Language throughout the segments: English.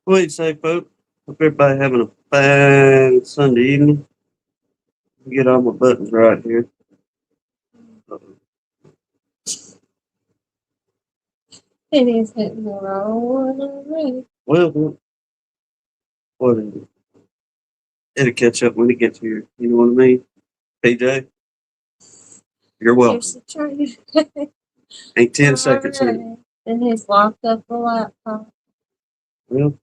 What do you say, folks? Hope everybody having a fine Sunday evening. Get all my buttons right here. It is hitting the wrong one already. Well, whatever. It'll catch up when it gets here. You know what I mean? PJ, you're welcome. Here's the train. Ain't 10 seconds in. Alright. And he's locked up the laptop. Well,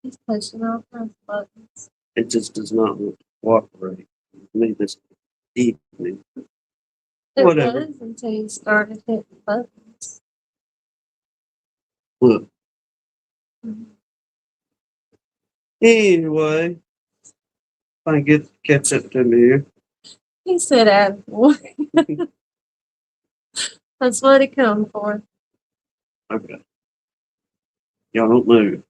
He's pushing all kinds of buttons. it just does not cooperate with me this evening. It Whatever. was until you started hitting buttons. Look. Mhm. Anyway, if I can get catch up to me here. He said attaboy. That's what he come for. Okay. Y'all don't move.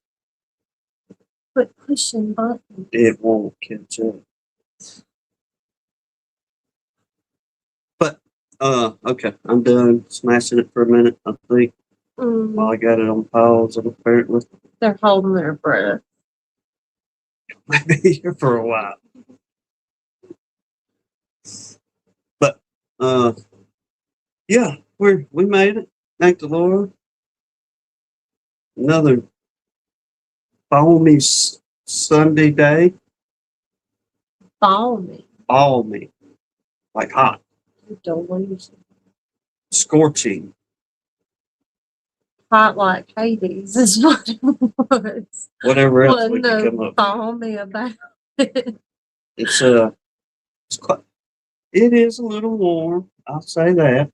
Quit pushing buttons. It won't catch up. But okay, I'm done smashing it for a minute, I think. While I got it on pause, and apparently They're holding their breath. might be here for a while. But yeah, we made it. Thank the Lord. Another balmy Sunday day. Balmy. Balmy. Like hot. Delusion. Scorching. Hot like Hades is what it was. Whatever else we Wasn't can no come up balmy about it. It's quite, it is a little warm, I'll say that.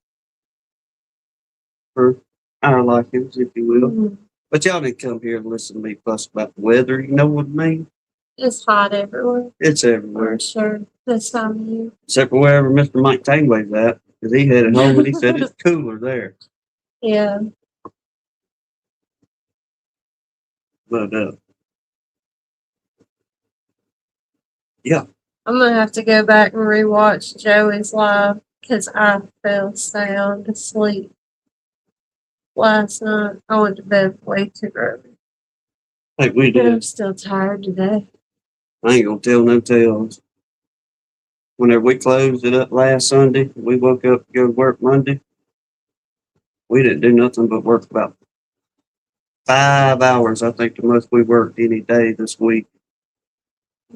For our likings, if you will. Mhm. But y'all didn't come here and listen to me fuss about the weather, you know what I mean? It's hot everywhere. It's everywhere. I'm sure this time of year. Except for wherever Mr. Mike Tanway's at, because he had it home and he said it's cooler there. Yeah. But yeah, I'm gonna have to go back and rewatch Joey's live because I fell sound asleep last night. I went to bed way too early. like we And I'm did. still tired today. I ain't gonna tell no tales. Whenever we closed it up last Sunday, we woke up to go to work Monday. We didn't do nothing but work about 5 hours. I think the most we worked any day this week.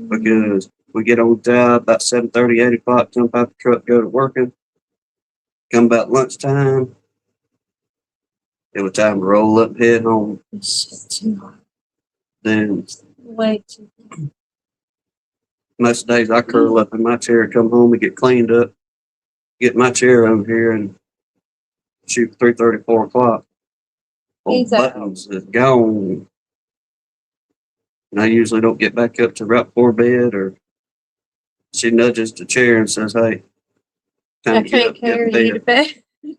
Because we get on the job about 7:30, 8 o'clock, jump out the truck, go to working. Come about lunchtime. It was time to roll up, head home. It's just too hot. Then Way too hot. most days I curl up in my chair, come home and get cleaned up, get my chair over here and shoot 3:30, 4 o'clock. He's Old out. buttons is gone. And I usually don't get back up to right before bed, or she nudges the chair and says, hey, I time to get can't up, get in carry you to bed. bed.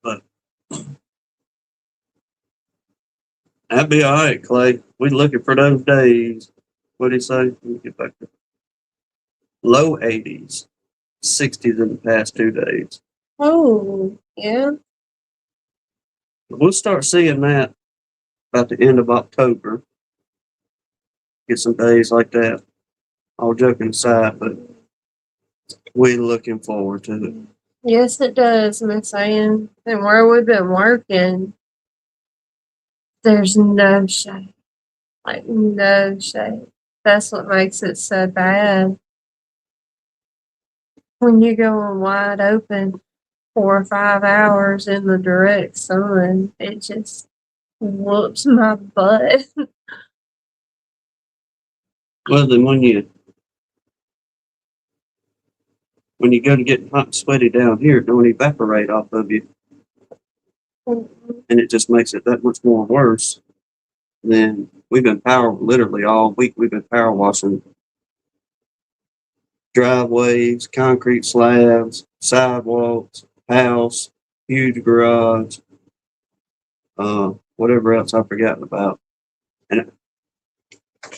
But that'd be all right, Clay. We looking for those days. What do you say? Let me get back to low 80s, 60s in the past 2 days. Oh, yeah. We'll start seeing that about the end of October. Get some days like that. All joking aside, but we're looking forward to it. Yes, it does, Miss Ann. And where we've been working, there's no shade. Like, no shade. That's what makes it so bad. When you're going wide open 4 or 5 hours in the direct sun, it just whoops my butt. Well, then when you go to get hot and sweaty down here, it don't evaporate off of you, and it just makes it that much more worse. Then we've been literally all week. We've been power washing driveways, concrete slabs, sidewalks, house, huge garage, whatever else I've forgotten about. And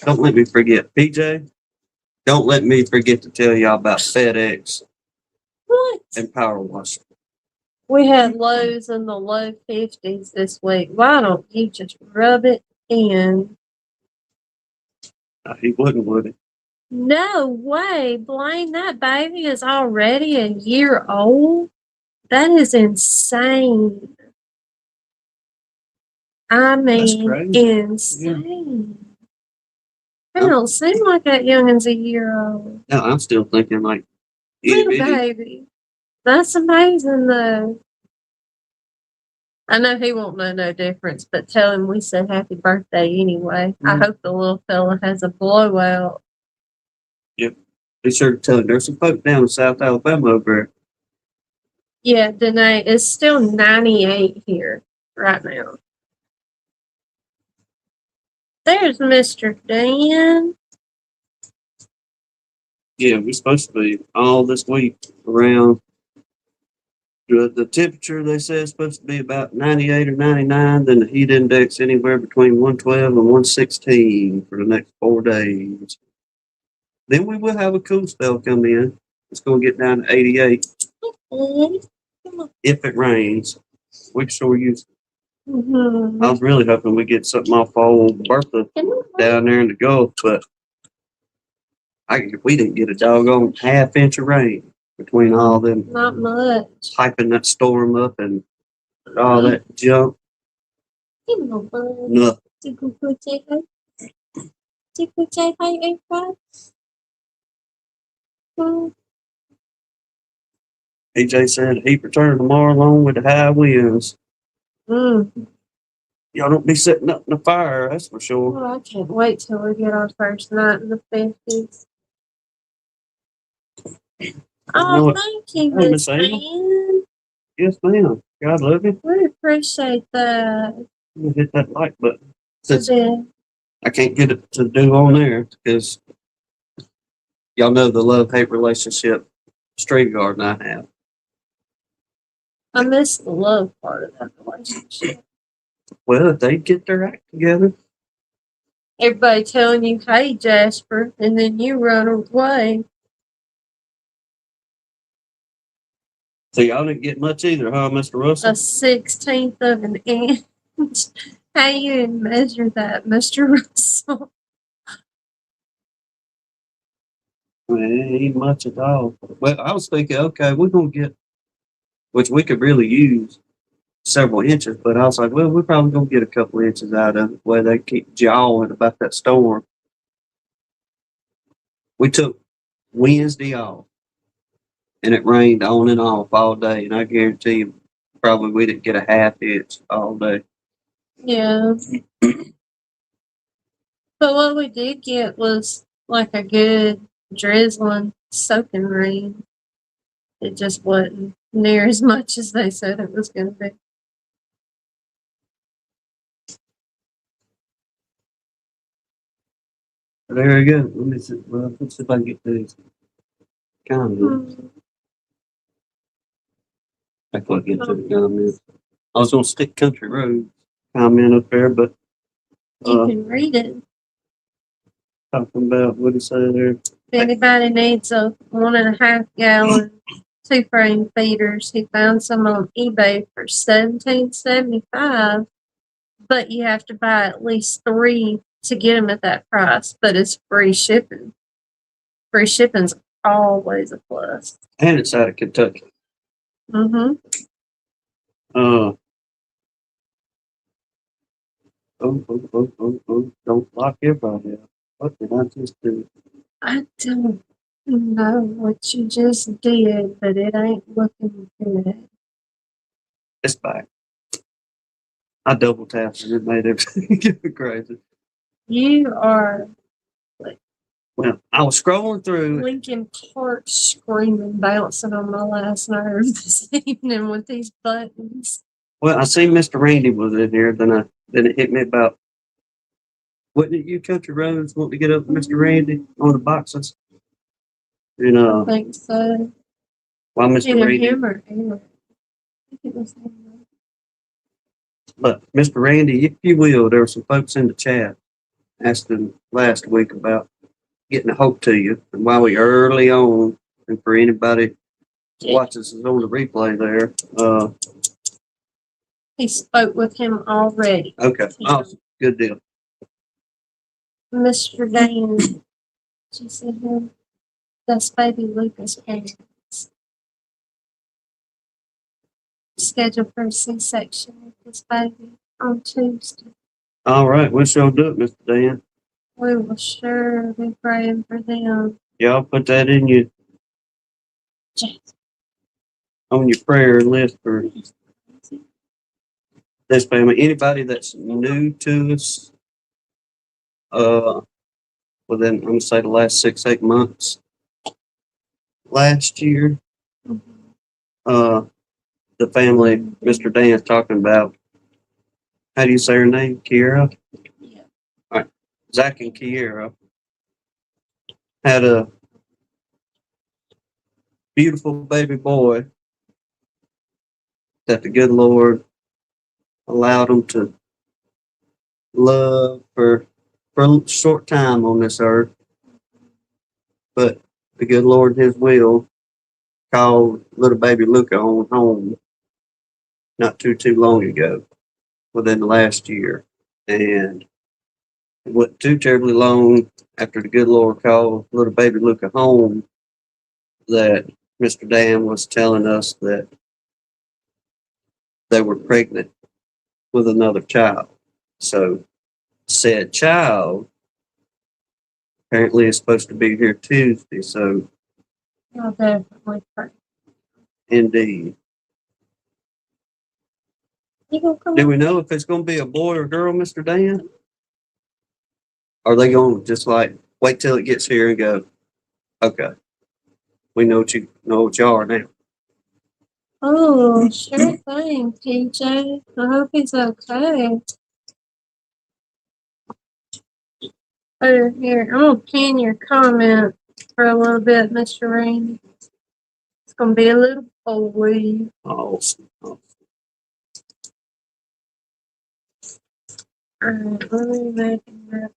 don't let me forget, PJ. Don't let me forget to tell y'all about FedEx What? and power washing. We had lows in the low 50s this week. Why don't you just rub it in? He wouldn't, would he? No way, Blaine. That baby is already a year old. That is insane. I mean, crazy. insane. It don't seem like that youngin's a year old. No, I'm still thinking like Little itty bitty. baby. That's amazing, though. I know he won't know no difference, but tell him we said happy birthday anyway. I hope the little fella has a blowout. Yep. Be sure to tell him there's some folk down in South Alabama over there. Yeah, Danae, it's still 98 here right now. There's Mr. Dan. Yeah, we're supposed to be all this week around the temperature they say is supposed to be about 98 or 99, then the heat index anywhere between 112 and 116 for the next 4 days. Then we will have a cool spell come in. It's going to get down to 88 if it rains. We sure use. Mm-hmm. I was really hoping we get something off old Bertha down there in the Gulf, but we didn't get a doggone half-inch of rain between all them Not much. hyping that storm up and all that junk. Nothing. AJ said he'd return tomorrow along with the high winds. Y'all don't be setting up in the fire, that's for sure. Well, I can't wait till we get our first night in the 50s. Oh, thank you, Miss Ann. Yes, ma'am. God love you. We appreciate that. Hit that like button. Since I can't get it to do on there because y'all know the love-hate relationship StreamYard and I have. I miss the love part of that relationship. Well, if they get their act together. Everybody telling you, hey, Jasper, and then you run away. So y'all didn't get much either, huh, Mr. Russell? A 16th of an inch. How you didn't measure that, Mr. Russell? Well, it ain't much at all. Well, I was thinking, okay, we're going to get, which we could really use several inches, but I was like, well, we're probably going to get a couple inches out of it where they keep jawing about that storm. We took Wednesday off, and it rained on and off all day, and I guarantee you, probably we didn't get a half inch all day. Yeah. But what we did get was like a good drizzling, soaking rain. It just wasn't near as much as they said it was going to be. Very good. Let me see. Well, let's see if I can get these comments. I couldn't get to the comments. I was going to stick Country Road comment up there, but you can read it. Talking about what he said there. If anybody needs a 1.5 gallon 2-frame feeders, he found some on eBay for $17.75. But you have to buy at least 3 to get them at that price. But it's free shipping. Free shipping's always a plus. And it's out of Kentucky. Mm-hmm. Don't lock everybody out. What did I just do? I don't know what you just did, but it ain't looking good. It's back. I double tapped and it made everything get crazy. You are Well, I was scrolling through. Lincoln Park screaming, bouncing on my last nerve this evening with these buttons. Well, I seen Mr. Randy was in here, then it hit me about, wasn't it you, Country Roads, wanting to get up with Mr. Randy on the boxes? And I think so. Why Mr. Either Randy? him or Aaron. I think it was him. But Mr. Randy, if you will, there were some folks in the chat asking last week about getting a hope to you, and while we early on, and for anybody watches is on the replay there. He spoke with him already. Okay, awesome, good deal. Mr. Dan, she said him. That's baby Lucas' parents. Scheduled for a C-section with this baby on Tuesday. All right, we shall do it, Mr. Dan. We will sure be praying for them. Y'all put that in your on your prayer list for this family. Anybody that's new to us, within I'm gonna say the last 6-8 months. Last year, the family Mr. Dan's talking about. How do you say her name? Kiera? Yeah. All right. Zach and Kiera had a beautiful baby boy that the good Lord allowed them to love for a short time on this earth. But the good Lord in his will called little baby Luca on home not too long ago, within the last year. And it wasn't too terribly long after the good Lord called little baby Luca home that Mr. Dan was telling us that they were pregnant with another child. So said child apparently is supposed to be here Tuesday. So I'll definitely pray. indeed. You gonna come Do we know if it's going to be a boy or girl, Mr. Dan? Are they going to just like wait till it gets here and go, okay, we know what you are now? Oh, sure thing, PJ. I hope he's okay. Oh, here, I'm gonna pin your comment for a little bit, Mr. Randy. It's gonna be a little boy. Awesome. Alright, let me make that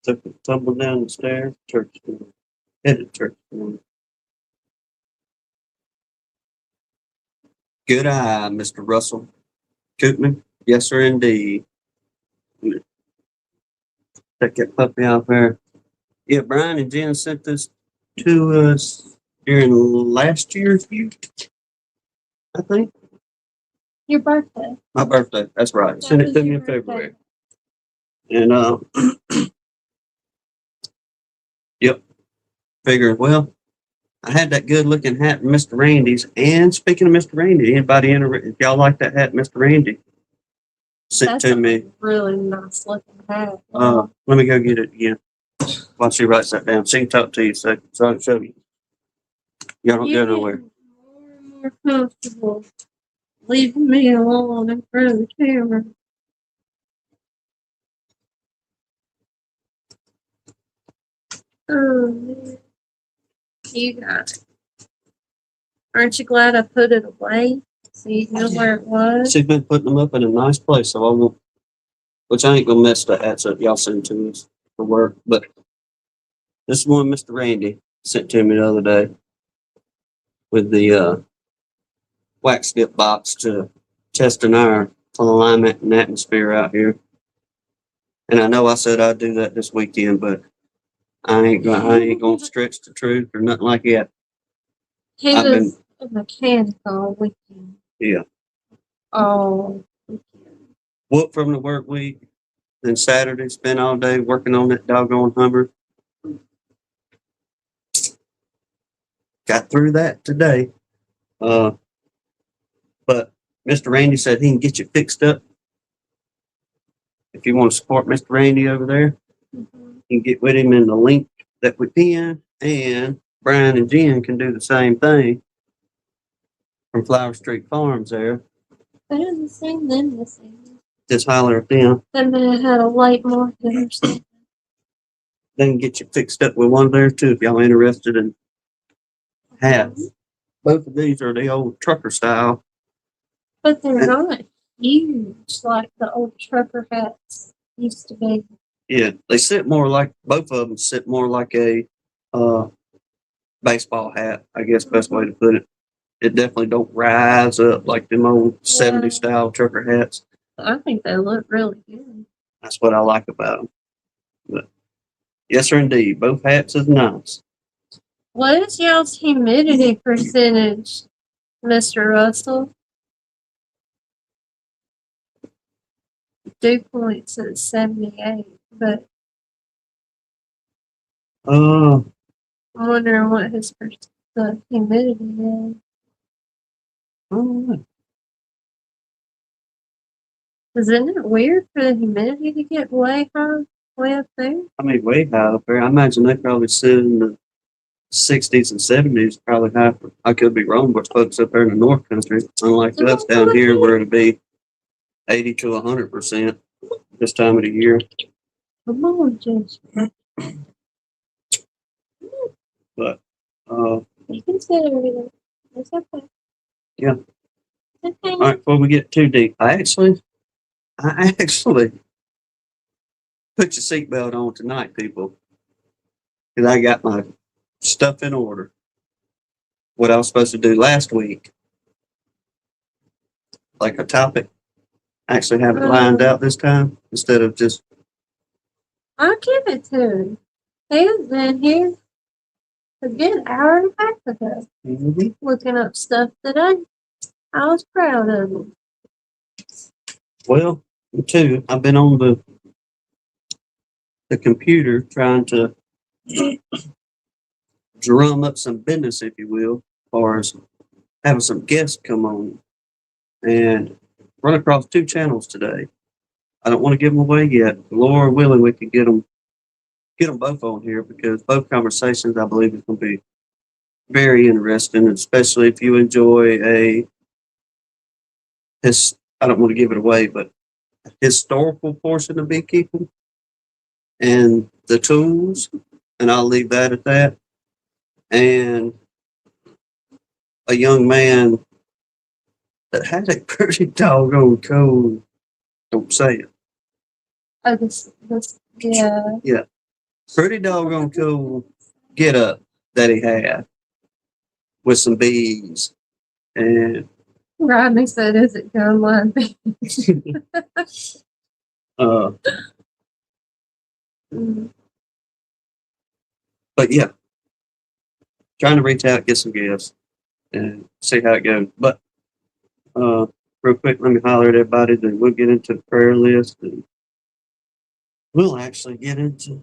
Took a tumble down the stairs, church door. Headed church door. Good eye, Mr. Russell Koopman. Yes, sir, indeed. Take that puppy out there. Yeah, Brian and Jen sent this to us during last year's youth, I think. Your birthday. My birthday. That's right. Sent it to me in February. And yep. Figured, well, I had that good looking hat from Mr. Randy's. And speaking of Mr. Randy, anybody if y'all like that hat, Mr. Randy sent That's to a me. really nice looking hat. Let me go get it again. While she writes that down. She can talk to you so I can show you. Y'all don't go nowhere. More and more comfortable leaving me alone in front of the camera. Oh man. You got it. Aren't you glad I put it away? So you know where it was? She's been putting them up in a nice place, so I won't, which I ain't gonna mess the hats up y'all send to us for work. But this is one Mr. Randy sent to me the other day with the wax dip box to testing our alignment and atmosphere out here. And I know I said I'd do that this weekend, but I ain't gonna stretch the truth or nothing like that. He was a mechanic all weekend. Yeah. All weekend. Whoop from the work week. Then Saturday, spent all day working on that doggone Hummer. Got through that today. But Mr. Randy said he can get you fixed up. If you want to support Mr. Randy over there, you can get with him in the link that we pin. And Brian and Jen can do the same thing from Flower Street Farms there. I haven't seen them this evening. Just holler at them. They may have had a late market or something. They can get you fixed up with one there too if y'all interested in hats. Both of these are the old trucker style. But they're not huge like the old trucker hats used to be. Yeah, they sit more like both of them sit more like a uh, baseball hat. I guess best way to put it. It definitely don't rise up like them old Yeah. 70s style trucker hats. I think they look really good. That's what I like about them. But yes, sir, indeed, both hats is nice. What is y'all's humidity percentage, Mr. Russell? Dew point's at 78, but Uh, I'm wondering what the humidity is. I don't know. Isn't it weird for the humidity to get way high, way up there? I mean, way high up there. I imagine they probably sit in the 60s and 70s, probably high. I could be wrong, but folks up there in the North Country, unlike us down here, where it'd be 80 to 100% this time of the year. Come on, Jess. But You can sit over there. It's okay. Yeah. It's okay. All right, before we get too deep, I actually put your seatbelt on tonight, people, because I got my stuff in order. What I was supposed to do last week, like a topic, actually have it lined out this time instead of just. I'll give it to him. He was been here a good hour and a half ago looking up stuff today. I was proud of him. Well, too, I've been on the computer trying to drum up some business, if you will, as far as having some guests come on and run across 2 channels today. I don't want to give them away yet. Lord willing, we can get them both on here because both conversations, I believe, is going to be very interesting, especially if you enjoy I don't want to give it away, but historical portion of beekeeping and the tools, and I'll leave that at that. And a young man that had a pretty doggone cold, don't say it. Oh, yeah. Yeah, pretty doggone cool get up that he had with some bees. And Rodney said, "Is it gun line?" But yeah, trying to reach out, get some gifts, and see how it goes. But real quick, let me holler at everybody. Then we'll get into the prayer list, and we'll actually get into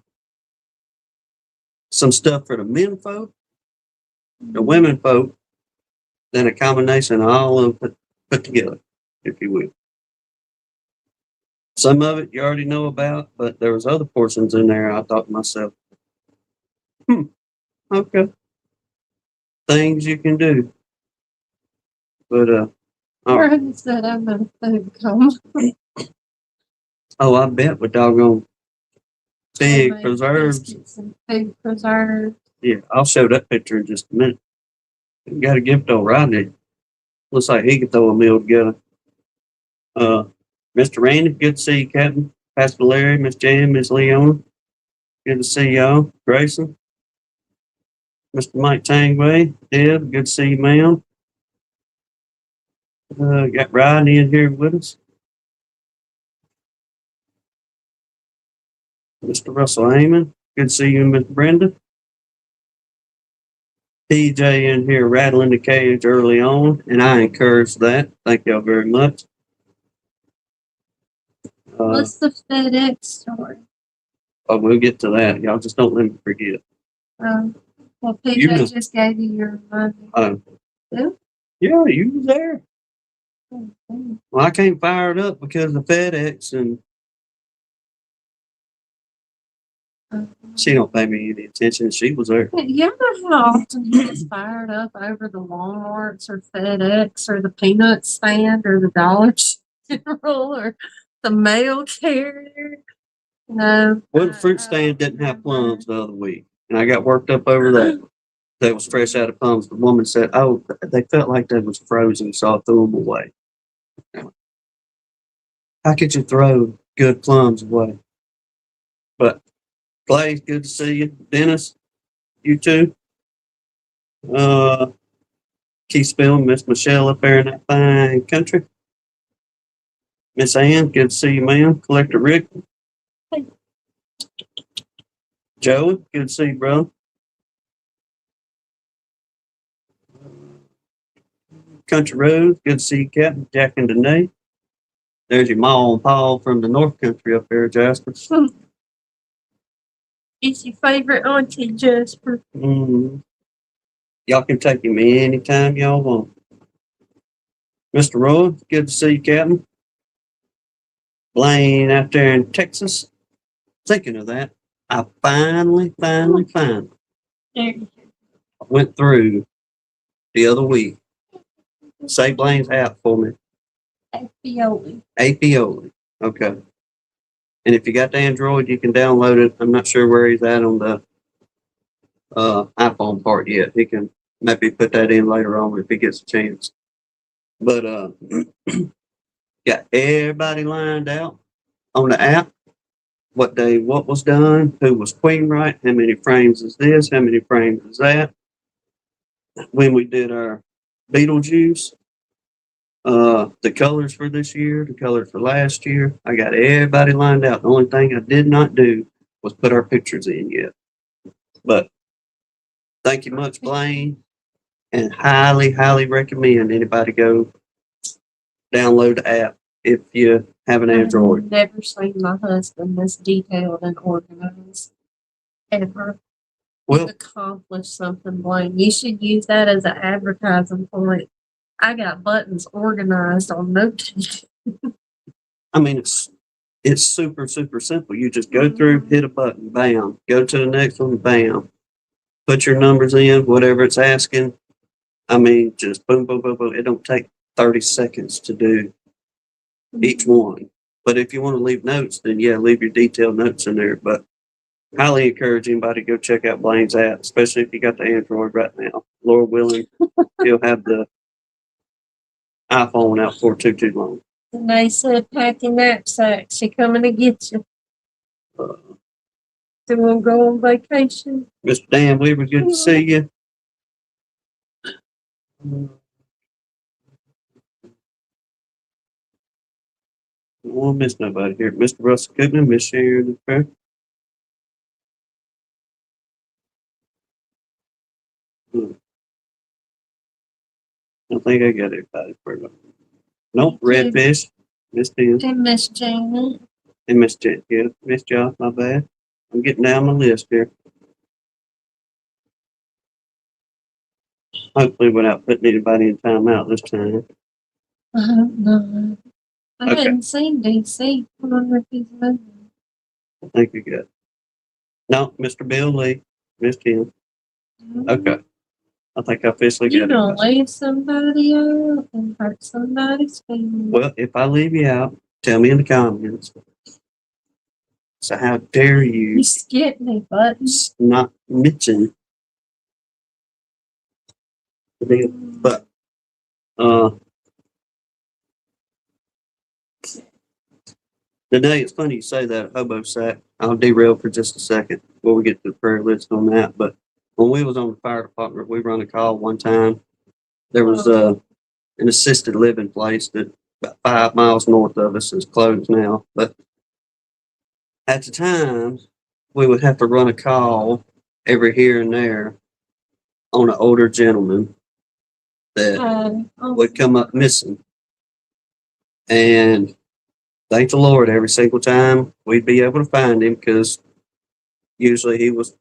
some stuff for the men folk, the women folk, then a combination of all of them put together, if you will. Some of it you already know about, but there was other portions in there. I thought to myself, okay, things you can do. But Rodney said, "I'm a food coma." oh, I bet with doggone big Homemade preserves. biscuits and food preserves. Yeah, I'll show that picture in just a minute. You got a gift on Rodney. Looks like he could throw a meal together. Mr. Randy, good to see you, Captain. Pastor Larry, Miss Jan, Miss Leona. Good to see y'all. Grayson. Mr. Mike Tangway. Deb, good to see you, ma'am. Got Rodney in here with us. Mr. Russell Heyman. Good to see you, Miss Brenda. TJ in here rattling the cage early on, and I encourage that. Thank y'all very much. What's the FedEx story? Oh, we'll get to that. Y'all just don't let me forget. Well, PJ just gave you your reminder. Yeah, you was there. Well, I came fired up because of FedEx, and she don't pay me any attention. She was there. You know how often he gets fired up over the Walmarts or FedEx or the peanut stand or the Dollar General or the mail carrier? No. Well, the fruit stand didn't have plums the other week, and I got worked up over that. That was fresh out of plums. The woman said, "Oh, they felt like they was frozen, so I threw them away." How could you throw good plums away? Clay, good to see you. Dennis, you too. Uh, Keith Spill, Miss Michelle up there in that fine country. Miss Ann, good to see you, ma'am. Collector Rick. Joey, good to see you, bro. Country Road, good to see you, Captain Jack and Danae. There's your Ma and Pa from the North Country up there, Jasper. It's your favorite auntie, Jasper. Y'all can take him anytime y'all want. Mr. Roy, good to see you, Captain. Blaine out there in Texas. Thinking of that, I finally went through the other week. Say Blaine's app for me. Apioli. Okay. And if you got the Android, you can download it. I'm not sure where he's at on the iPhone part yet. He can maybe put that in later on if he gets a chance. But got everybody lined out on the app. What day, what was done, who was queen right, how many frames is this, how many frames is that. When we did our Beetlejuice, the colors for this year, the colors for last year, I got everybody lined out. The only thing I did not do was put our pictures in yet. But thank you much, Blaine, and highly recommend anybody go download the app if you have an Android. I've never seen my husband this detailed and organized ever. Well, Accomplish something, Blaine. You should use that as an advertising point. I got buttons organized on note. I mean, it's super simple. You just go through, hit a button, bam. Go to the next one, bam. Put your numbers in, whatever it's asking. I mean, just boom. It don't take 30 seconds to do each one. But if you want to leave notes, then yeah, leave your detailed notes in there. But highly encourage anybody to go check out Blaine's app, especially if you got the Android right now. Lord willing, he'll have the iPhone out for too long. And they said, pack your knapsack. She coming to get you. They won't go on vacation. Mr. Dan Weaver, good to see you. I won't miss nobody here. Mr. Russell Goodman, Miss Sharon. I think I got everybody for you. Nope, Redfish, Miss Tim. And Miss Janet. And Miss Jet, yeah, Miss Josh, my bad. I'm getting down my list here. Hopefully without putting anybody in timeout this time. I don't know. I Okay. hadn't seen DC. I wonder if he's moving. I think you got it. No, Mr. Bill Lee, Miss Tim. Okay. I think I officially You got don't it. leave somebody out and hurt somebody's feelings. Well, if I leave you out, tell me in the comments. So how dare you You skipped me, buddy. not mention the deal? But today it's funny you say that hobo sack. I'll derail for just a second before we get to the prayer list on that. But when we was on the fire department, we run a call one time. There was an assisted living place that about 5 miles north of us is closed now. But at the time, we would have to run a call every here and there on an older gentleman that would come up missing. And thank the Lord, every single time we'd be able to find him because usually he was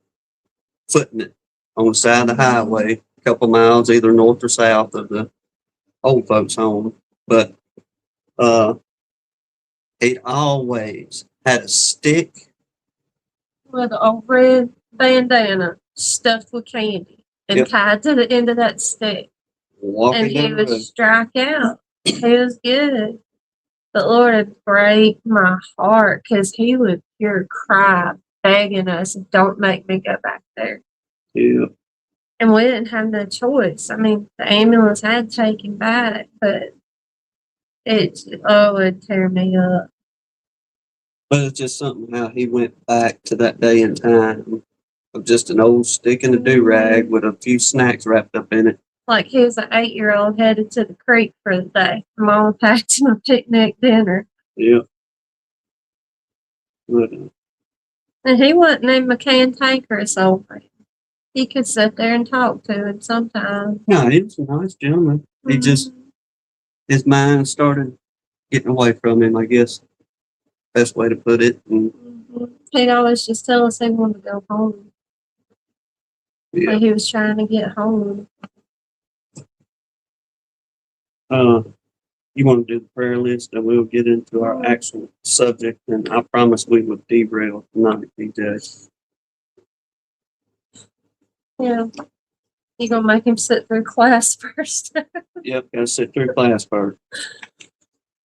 footing it on the side of the highway, a couple miles either north or south of the old folks' home. But he'd always had a stick with a red bandana stuffed with candy and tied to the end of that stick. And he would strike out. He was good. But Lord, it break my heart because he would pure cry begging us, don't make me go back there. Yeah. And we didn't have no choice. I mean, the ambulance had to take him back, but it'd tear me up. But it's just something how he went back to that day in time of just an old stick and a do-rag with a few snacks wrapped up in it. Like he was an 8-year-old headed to the creek for the day. Mama packed him a picnic dinner. Yeah. But, And he wasn't even a cantankerous old man. He could sit there and talk to him sometimes. no, he was a nice gentleman. He just, his mind started getting away from him, I guess. Best way to put it. And, He'd always just tell us he wanted to go home. yeah. Like he was trying to get home. You want to do the prayer list, and we'll get into our actual subject. And I promise we would derail tonight, DJ. Yeah. You gonna make him sit through class first? Yep, gotta sit through class first.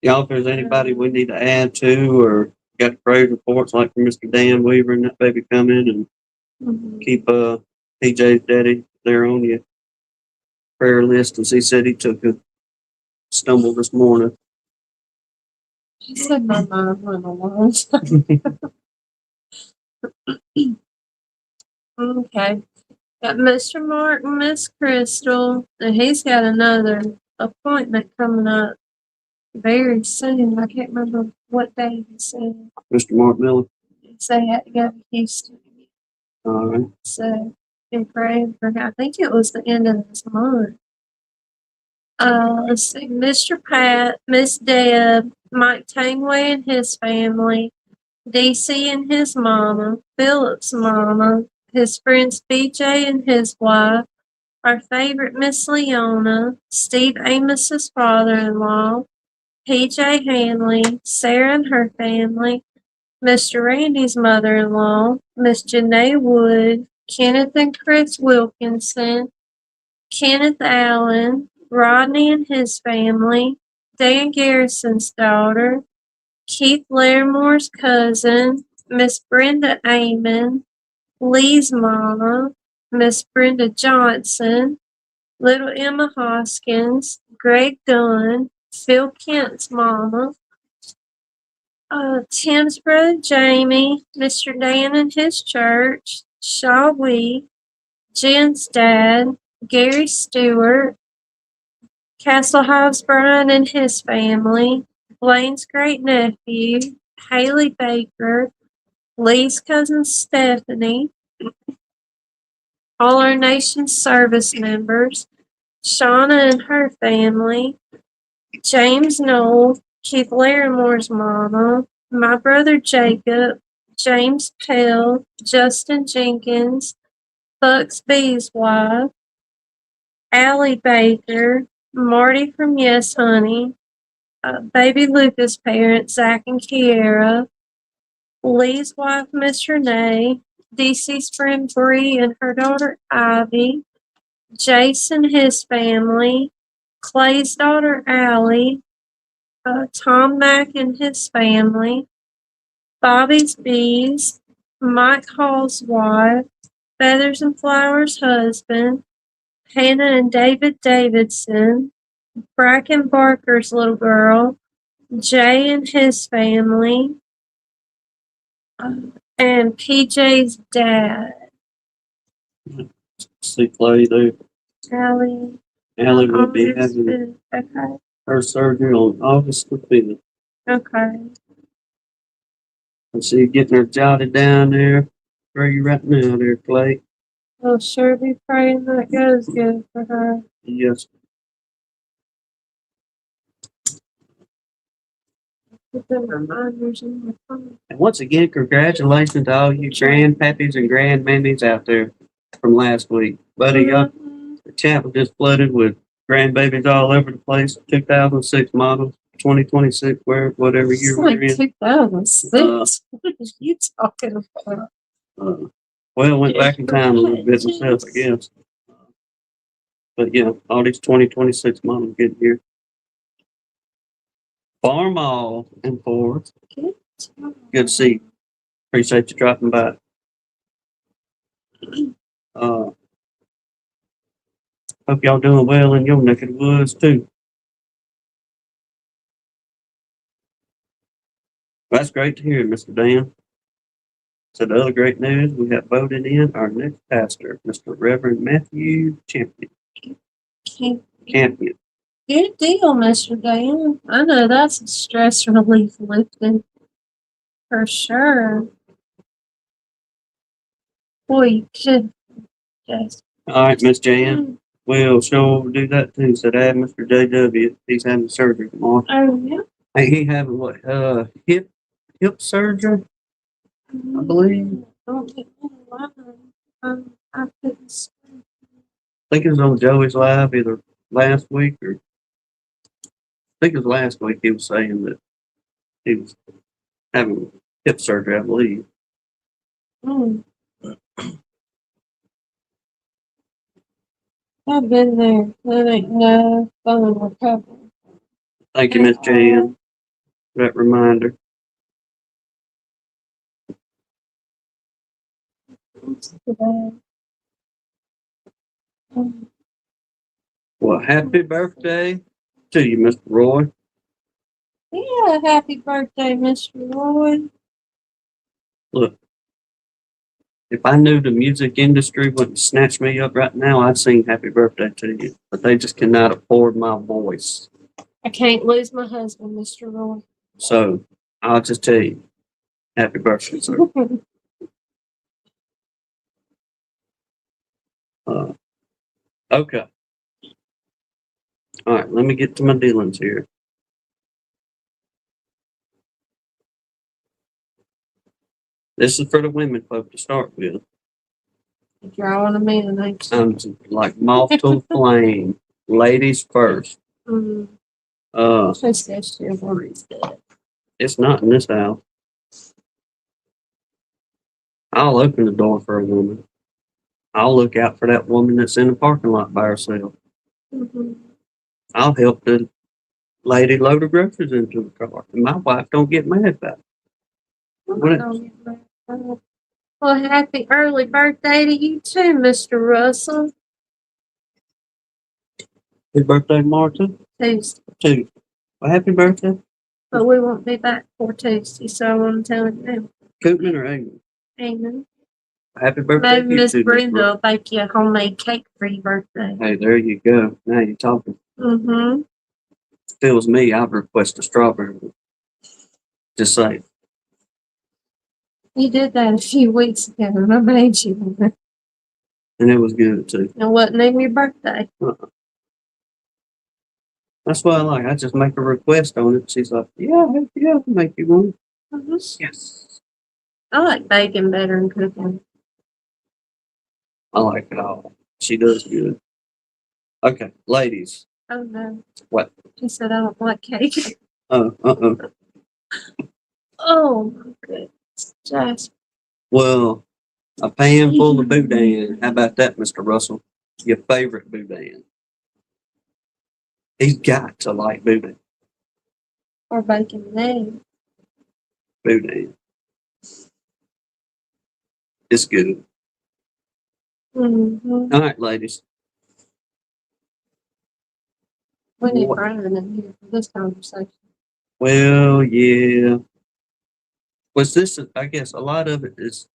Y'all, if there's anybody we need to add to, or got praise reports like from Mr. Dan Weaver and that baby coming, and keep PJ's daddy there on your prayer list, as he said he took a stumble this morning. She said my mind went along. Okay. Got Mr. Martin, Miss Crystal, and he's got another appointment coming up very soon. I can't remember what day he said. Mr. Mark Miller. He said he had to go to Houston. All right. So, been praying for him. I think it was the end of this month. Let's see, Mr. Pat, Miss Deb, Mike Tangway and his family, DC and his mama, Philip's mama, his friends BJ and his wife, our favorite Miss Leona, Steve Amos's father-in-law, PJ Hanley, Sarah and her family, Mr. Randy's mother-in-law, Miss Janae Wood, Kenneth and Chris Wilkinson, Kenneth Allen, Rodney and his family, Dan Garrison's daughter, Keith Larimore's cousin, Miss Brenda Amon, Lee's mama, Miss Brenda Johnson, little Emma Hoskins, Greg Dunn, Phil Kent's mama, Tim's brother Jamie, Mr. Dan and his church, Shaw Wee, Jen's dad, Gary Stewart, Castle Hives Brian and his family, Blaine's great nephew, Haley Baker, Lee's cousin Stephanie, all our nation's service members, Shauna and her family, James Knoll, Keith Larimore's mama, my brother Jacob, James Pell, Justin Jenkins, Bucks B's wife, Allie Baker, Marty from Yes Honey, baby Lucas' parents, Zach and Kiera, Lee's wife, Miss Renee, DC's friend Bree and her daughter Ivy, Jason, his family, Clay's daughter Allie, Tom Mack and his family, Bobby's Bees, Mike Hall's wife, Feathers and Flowers' husband, Hannah and David Davidson, Bracken Barker's little girl, Jay and his family, and PJ's dad. See Clay there. Allie. Allie will be having Okay. her surgery on August the 5th. Okay. And see, getting her jotted down there. Where are you right now there, Clay? We'll sure be praying that goes good for her. Yes. Put the reminders in my phone. And once again, congratulations to all you grandpappies and grandmammies out there from last week. Buddy, the chat was just flooded with grandbabies all over the place. 2006 models, 2026, whatever year we're in. 2006. What are you talking about? Well, went back in time a little bit myself, I guess. But yeah, all these 2026 models getting here. Farm Mall and Ford. Good to see you. Appreciate you dropping by. Hope y'all doing well in your neck of the woods too. That's great to hear, Mr. Dan. So the other great news, we have voted in our next pastor, Mr. Reverend Matthew Champion. Okay. Champion. Good deal, Mr. Dan. I know that's a stress relief lifting for sure. Boy, you could just. All right, Miss Jan. We'll sure do that too. So that Mr. JW, he's having surgery tomorrow. Oh, yeah. Hey, he having what? Hip surgery, I believe. Don't get me wrong. I couldn't. I think it was on Joey's live either last week or I think it was last week. He was saying that he was having hip surgery, I believe. Mm. I've been there. That ain't no fun recovery. Thank you, Miss Jan, for that reminder. It's too bad. Well, happy birthday to you, Mr. Roy. Yeah, happy birthday, Mr. Roy. Look, if I knew the music industry wouldn't snatch me up right now, I'd sing happy birthday to you. But they just cannot afford my voice. I can't lose my husband, Mr. Roy. So I'll just tell you, happy birthday, sir. Okay. All right, let me get to my dealings here. This is for the women folk to start with. Drawing a man, ain't you? I'm like moth to a flame. Ladies first. Mm. Uh, Just that chivalry's dead. it's not in this house. I'll open the door for a woman. I'll look out for that woman that's in the parking lot by herself. Mm-hmm. I'll help the lady load her groceries into the car. And my wife don't get mad about it. Well, happy early birthday to you too, Mr. Russell. Happy birthday, Martha. Tuesday. Tuesday. Well, happy birthday. But we won't be back for Tuesday, so I want to tell you now. Koopman or Eamon? Amen. Happy birthday. Maybe Miss Brenda will bake you a homemade cake for your birthday. Hey, there you go. Now you're talking. Mm-hmm. If it was me, I'd request a strawberry one. Just saying. You did that a few weeks ago, and I made you one. And it was good too. And what name your birthday? That's what I like. I just make a request on it. She's like, yeah, I can make you one. Mm-hmm. Yes. I like baking better than cooking. I like it all. She does good. Okay, ladies. Oh no. What? She said I don't like cake. Oh, Oh my goodness. Just Well, a pan full of boudin. How about that, Mr. Russell? Your favorite boudin. He's got to like boudin. or baking an egg. Boudin. It's good. Mm-hmm. All right, ladies. We need What? Brian in here for this conversation. Well, yeah. Was this? I guess a lot of it is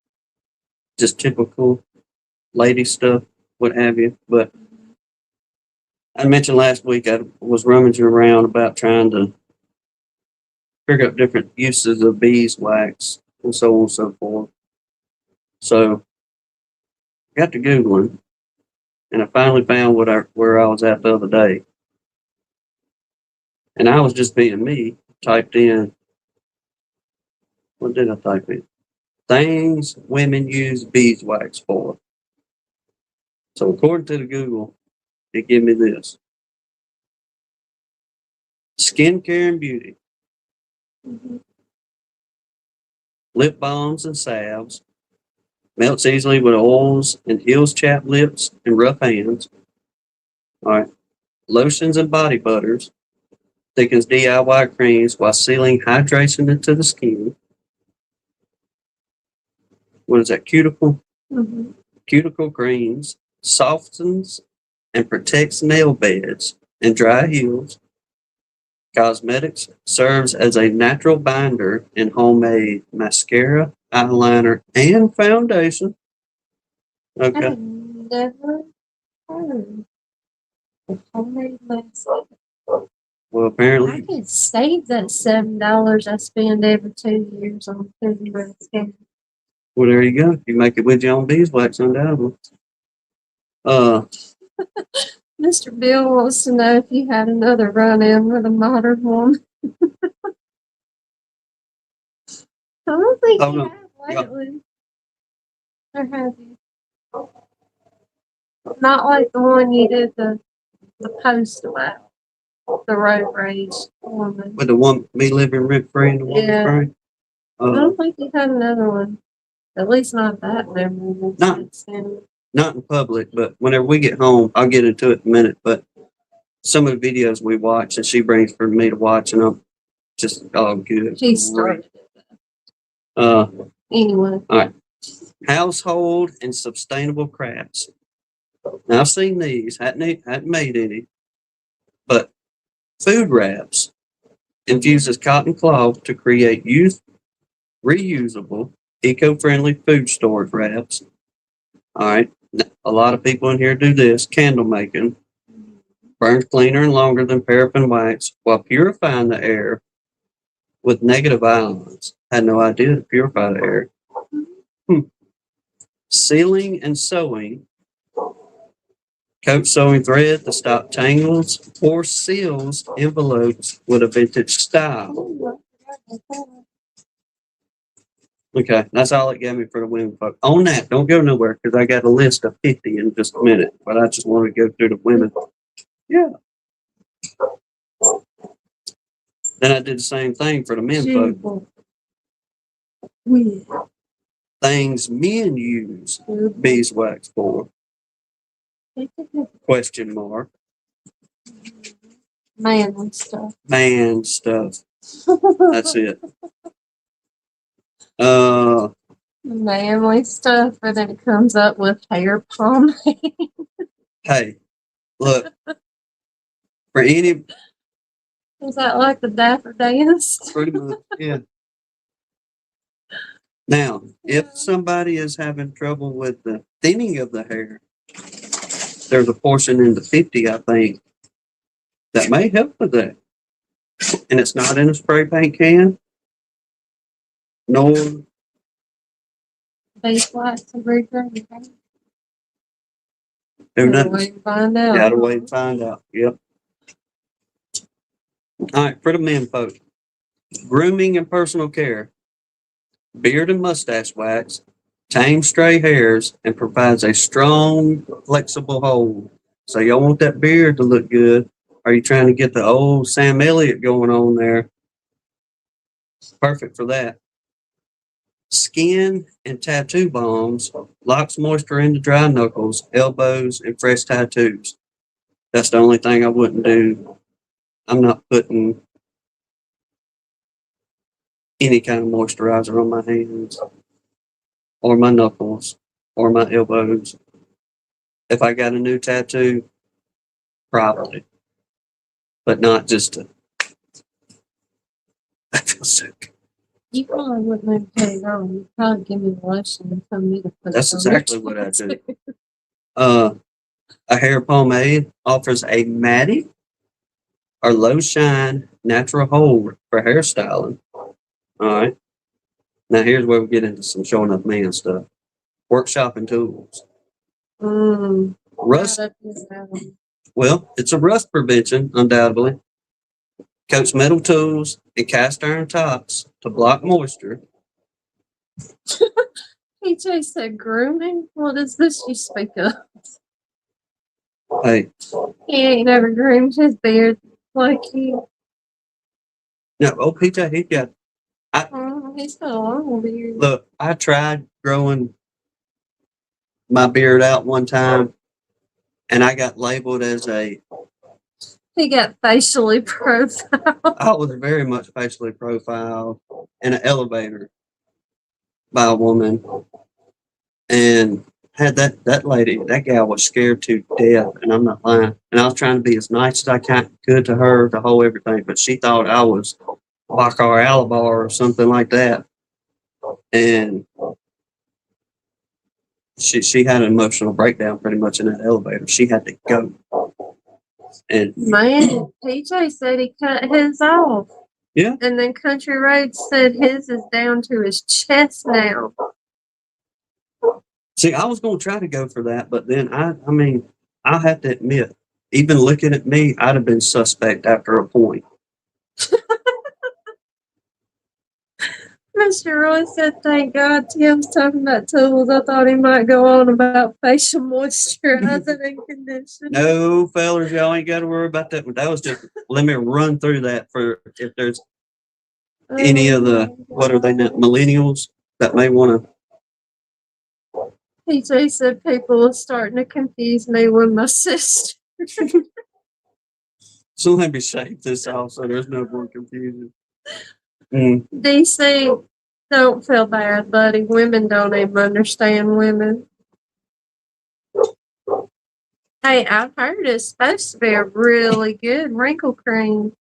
just typical lady stuff, what have you. But I mentioned last week I was rummaging around about trying to figure out different uses of beeswax and so on and so forth. So I got to Googling, and I finally found where I was at the other day. And I was just being me, typed in, what did I type in? Things women use beeswax for. So according to the Google, it gave me this. Skincare and beauty, Mm-hmm. lip balms and salves, melts easily with oils and heals chapped lips and rough hands. All right. Lotions and body butters, thickens DIY creams while sealing hydration into the skin. What is that? Cuticle? Mm-hmm. Cuticle creams, softens and protects nail beds and dry heels. Cosmetics serves as a natural binder in homemade mascara, eyeliner, and foundation. Okay. I've never heard of homemade mascara. Well, I apparently, could save that $7 I spend every 2 years on food mascara. well, there you go. You make it with your own beeswax, undoubtedly. Uh, Mr. Bill wants to know if you had another run-in with a modern woman. I don't think Oh, you no. have lately. Or have you? Not like the one you did the post about. The road rage woman. with the one, me living rent free in the one Yeah. frame. I don't think you had another one. At least not that memorable. Not- Not in public, but whenever we get home, I'll get into it in a minute. But some of the videos we watch that she brings for me to watch, and I'm just, oh, good. She started it. Uh, Anyway. household and sustainable crafts. Now, I've seen these, hadn't made any, but food wraps infuses cotton cloth to create reusable, eco-friendly food storage wraps. All right. A lot of people in here do this. Candle making burns cleaner and longer than paraffin wax while purifying the air with negative ions. Had no idea to purify the air. Sealing and sewing. Coat sewing thread to stop tangles or seals envelopes with a vintage style. Okay, that's all it gave me for the women folk. On that, don't go nowhere because I got a list of 50 in just a minute, but I just want to go through the women. Yeah. Then I did the same thing for the men folk. Things men use beeswax for? Question mark. Manly stuff. Man stuff. That's it. Manly stuff, and then it comes up with hair pomade. Hey, look. For any, Is that like the Dapper Dance? pretty much, yeah. Now, if somebody is having trouble with the thinning of the hair, there's a portion in the 50, I think, that may help with that. And it's not in a spray paint can, nor Beeswax and regrowing. do Gotta nothing. wait and find out. Gotta wait and find out. Yep. All right, for the men folk, grooming and personal care, beard and mustache wax, tames stray hairs, and provides a strong, flexible hold. So y'all want that beard to look good? Are you trying to get the old Sam Elliott going on there? Perfect for that. Skin and tattoo balms locks moisture into dry knuckles, elbows, and fresh tattoos. That's the only thing I wouldn't do. I'm not putting any kind of moisturizer on my hands or my knuckles or my elbows. If I got a new tattoo, probably, but not just to. I feel sick. You probably wouldn't even put it on. You'd probably give me the lotion and tell me to put That's it on. exactly what I do. A hair pomade offers a matte or low shine natural hold for hairstyling. All right. Now here's where we get into some showing up man stuff. Workshopping tools. Rust. Well, it's a rust prevention, undoubtedly. Coats metal tools and cast iron tops to block moisture. PJ said grooming? What is this you speak of? Hey, He ain't never groomed his beard like you. no, PJ, he got. He's got a long beard. Look, I tried growing my beard out one time, and I got labeled as a. He got facially profiled. I was very much facially profiled in an elevator by a woman, and had that lady, that gal was scared to death, and I'm not lying. And I was trying to be as nice as I could to her, the whole everything, but she thought I was Bakar Alibar or something like that. And she had an emotional breakdown pretty much in that elevator. She had to go. And Man, PJ said he cut his off. Yeah. And then Country Road said his is down to his chest now. see, I was going to try to go for that, but then I mean, I have to admit, even looking at me, I'd have been suspect after a point. Mr. Roy said, thank God Tim's talking about tools. I thought he might go on about facial moisturizing and conditioning. No, fellas, y'all ain't got to worry about that. That was just, let me run through that for if there's any of the, what are they now, millennials that may want to. PJ said people are starting to confuse me with my sister. So let me shake this off so there's no more confusion. Mm. DC, don't feel bad, buddy. Women don't even understand women. Hey, I've heard it's supposed to be a really good wrinkle cream.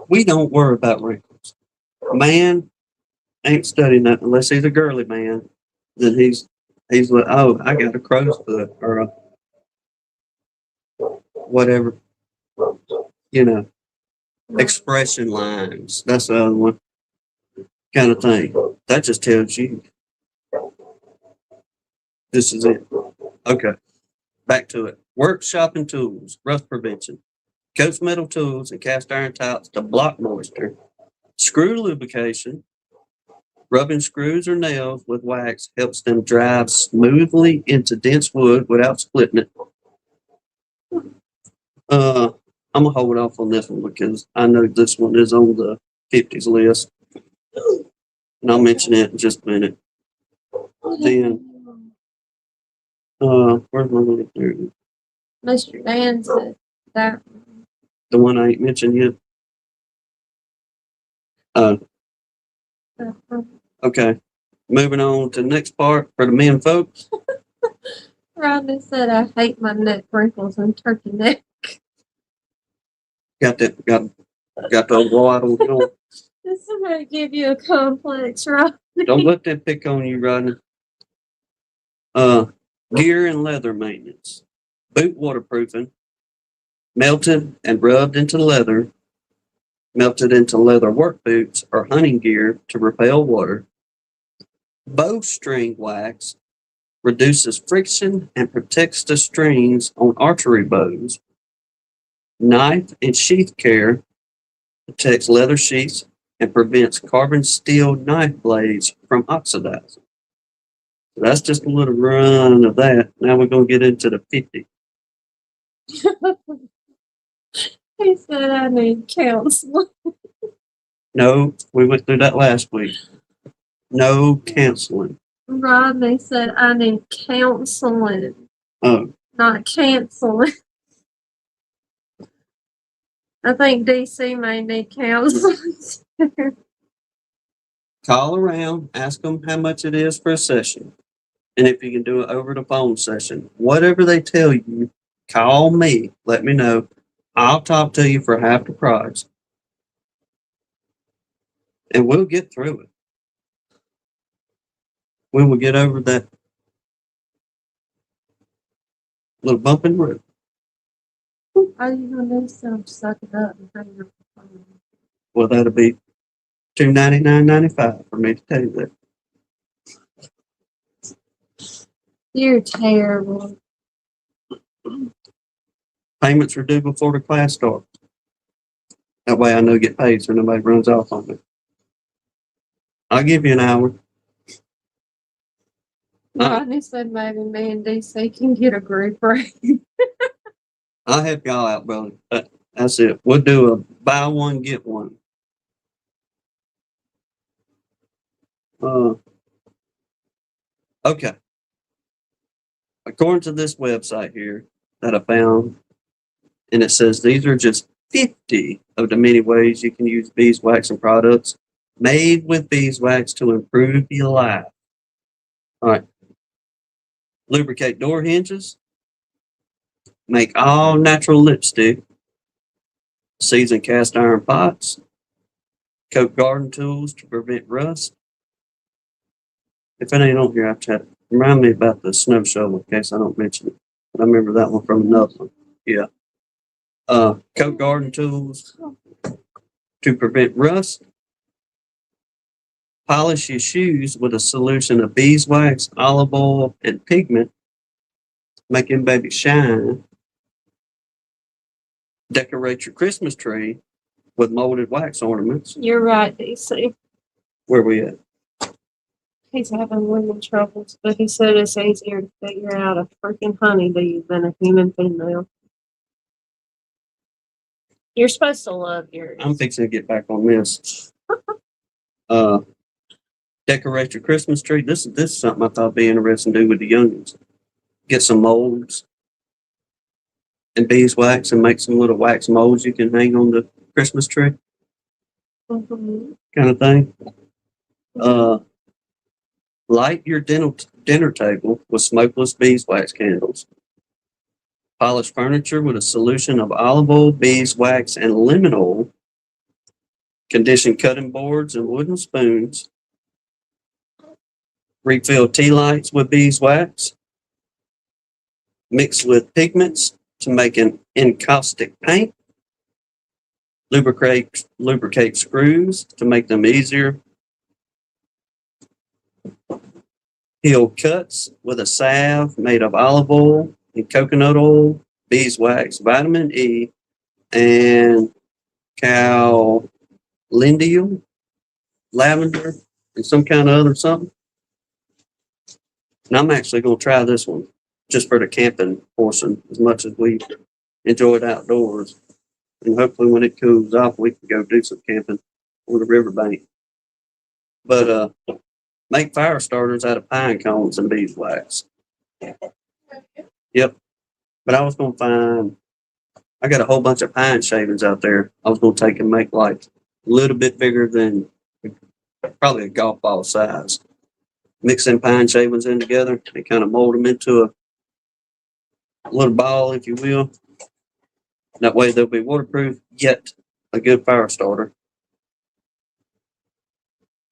We don't worry about wrinkles. Man ain't studying that unless he's a girly man. Then he's like, oh, I got a crow's foot or a whatever, expression lines. That's the other one kind of thing. That just tells you this is it. Okay, back to it. Workshopping tools, rust prevention, coats metal tools and cast iron tops to block moisture, screw lubrication. Rubbing screws or nails with wax helps them drive smoothly into dense wood without splitting it. I'm gonna hold off on this one because I know this one is on the 50s list, and I'll mention it in just a minute. Then, where's my little thing? Mr. Dan said that. The one I ain't mentioned yet. Okay. Moving on to the next part for the men folks. Rodney said, I hate my neck wrinkles and turkey neck. Got the old waddle going. This is going to give you a complex, Rodney. Don't let them pick on you, Rodney. Gear and leather maintenance. Boot waterproofing. Melted and rubbed into leather. Melted into leather work boots or hunting gear to repel water. Bowstring wax reduces friction and protects the strings on archery bows. Knife and sheath care protects leather sheaths and prevents carbon steel knife blades from oxidizing. So that's just a little run of that. Now we're going to get into the 50. He said, I need counseling. No, we went through that last week. No counseling. Rodney said, I need counseling. Oh. Not canceling. I think DC may need counseling. Call around, ask them how much it is for a session. And if you can do it over the phone session, whatever they tell you, call me. Let me know. I'll talk to you for half the price. And we'll get through it. We will get over that little bump in the road. Are you going to do some suck it up and hang up the phone? Well, that'll be $299.95 for me to tell you that. You're terrible. Payments are due before the class starts. That way I know get paid so nobody runs off on me. I'll give you an hour. Rodney said maybe me and DC can get a group rate. I'll help y'all out, brother. That's it. We'll do a buy one, get one. Okay. According to this website here that I found, and it says these are just 50 of the many ways you can use beeswax and products made with beeswax to improve your life. All right. lubricate door hinges, make all natural lipstick, season cast iron pots, coat garden tools to prevent rust. If it ain't on here, I have to remind me about the snow shovel in case I don't mention it. But I remember that one from another one. Yeah. Coat garden tools to prevent rust. Polish your shoes with a solution of beeswax, olive oil, and pigment, making baby shine. Decorate your Christmas tree with molded wax ornaments. You're right, DC. Where we at? He's having women troubles, but he said it's easier to figure out a freaking honeybee than a human female. You're supposed to love yours. I'm fixing to get back on this. Decorate your Christmas tree. This is something I thought would be interesting to do with the youngins. Get some molds and beeswax and make some little wax molds you can hang on the Christmas tree, kind of thing. Light your dinner table with smokeless beeswax candles. Polish furniture with a solution of olive oil, beeswax, and lemon oil. Condition cutting boards and wooden spoons. Refill tea lights with beeswax. Mix with pigments to make an encaustic paint. Lubricate screws to make them easier. Heal cuts with a salve made of olive oil and coconut oil, beeswax, vitamin E, and calendula, lavender, and some kind of other something. And I'm actually going to try this one just for the camping portion, as much as we enjoy it outdoors. And hopefully when it cools off, we can go do some camping on the riverbank. But make fire starters out of pine cones and beeswax. Yep. But I was going to I got a whole bunch of pine shavings out there. I was going to take and make like a little bit bigger than probably a golf ball size. Mix them pine shavings in together and kind of mold them into a little ball, if you will. That way they'll be waterproof, yet a good fire starter.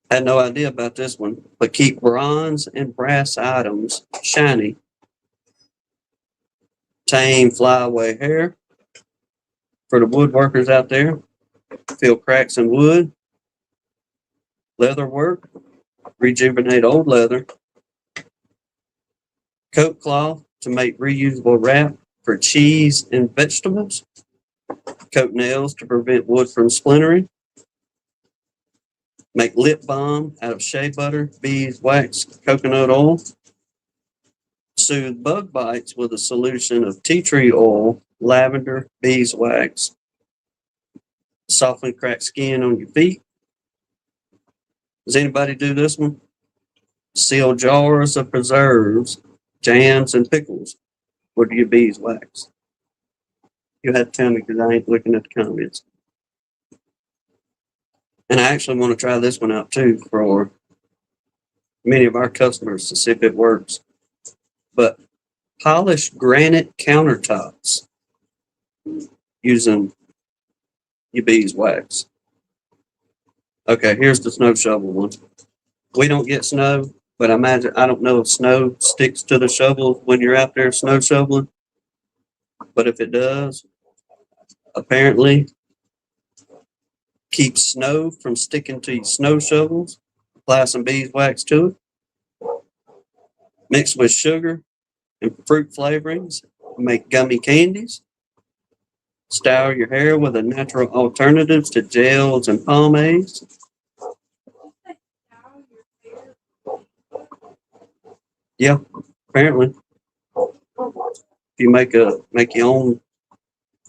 Had no idea about this one, but keep bronze and brass items shiny. Tame flyaway hair. For the woodworkers out there, fill cracks in wood. Leather work. Rejuvenate old leather. Coat cloth to make reusable wrap for cheese and vegetables. Coat nails to prevent wood from splintering. Make lip balm out of shea butter, beeswax, coconut oil. Soothe bug bites with a solution of tea tree oil, lavender, beeswax. Soften cracked skin on your feet. Does anybody do this one? Seal jars of preserves, jams, and pickles with your beeswax. You had to tell me because I ain't looking at the comments. And I actually want to try this one out too for many of our customers to see if it works. But polish granite countertops using your beeswax. Okay, here's the snow shovel one. We don't get snow, but I don't know if snow sticks to the shovel when you're out there snow shoveling. But if it does, apparently keep snow from sticking to your snow shovels. Apply some beeswax to it. Mix with sugar and fruit flavorings. Make gummy candies. Style your hair with the natural alternatives to gels and pomades. Yeah, apparently. If you make your own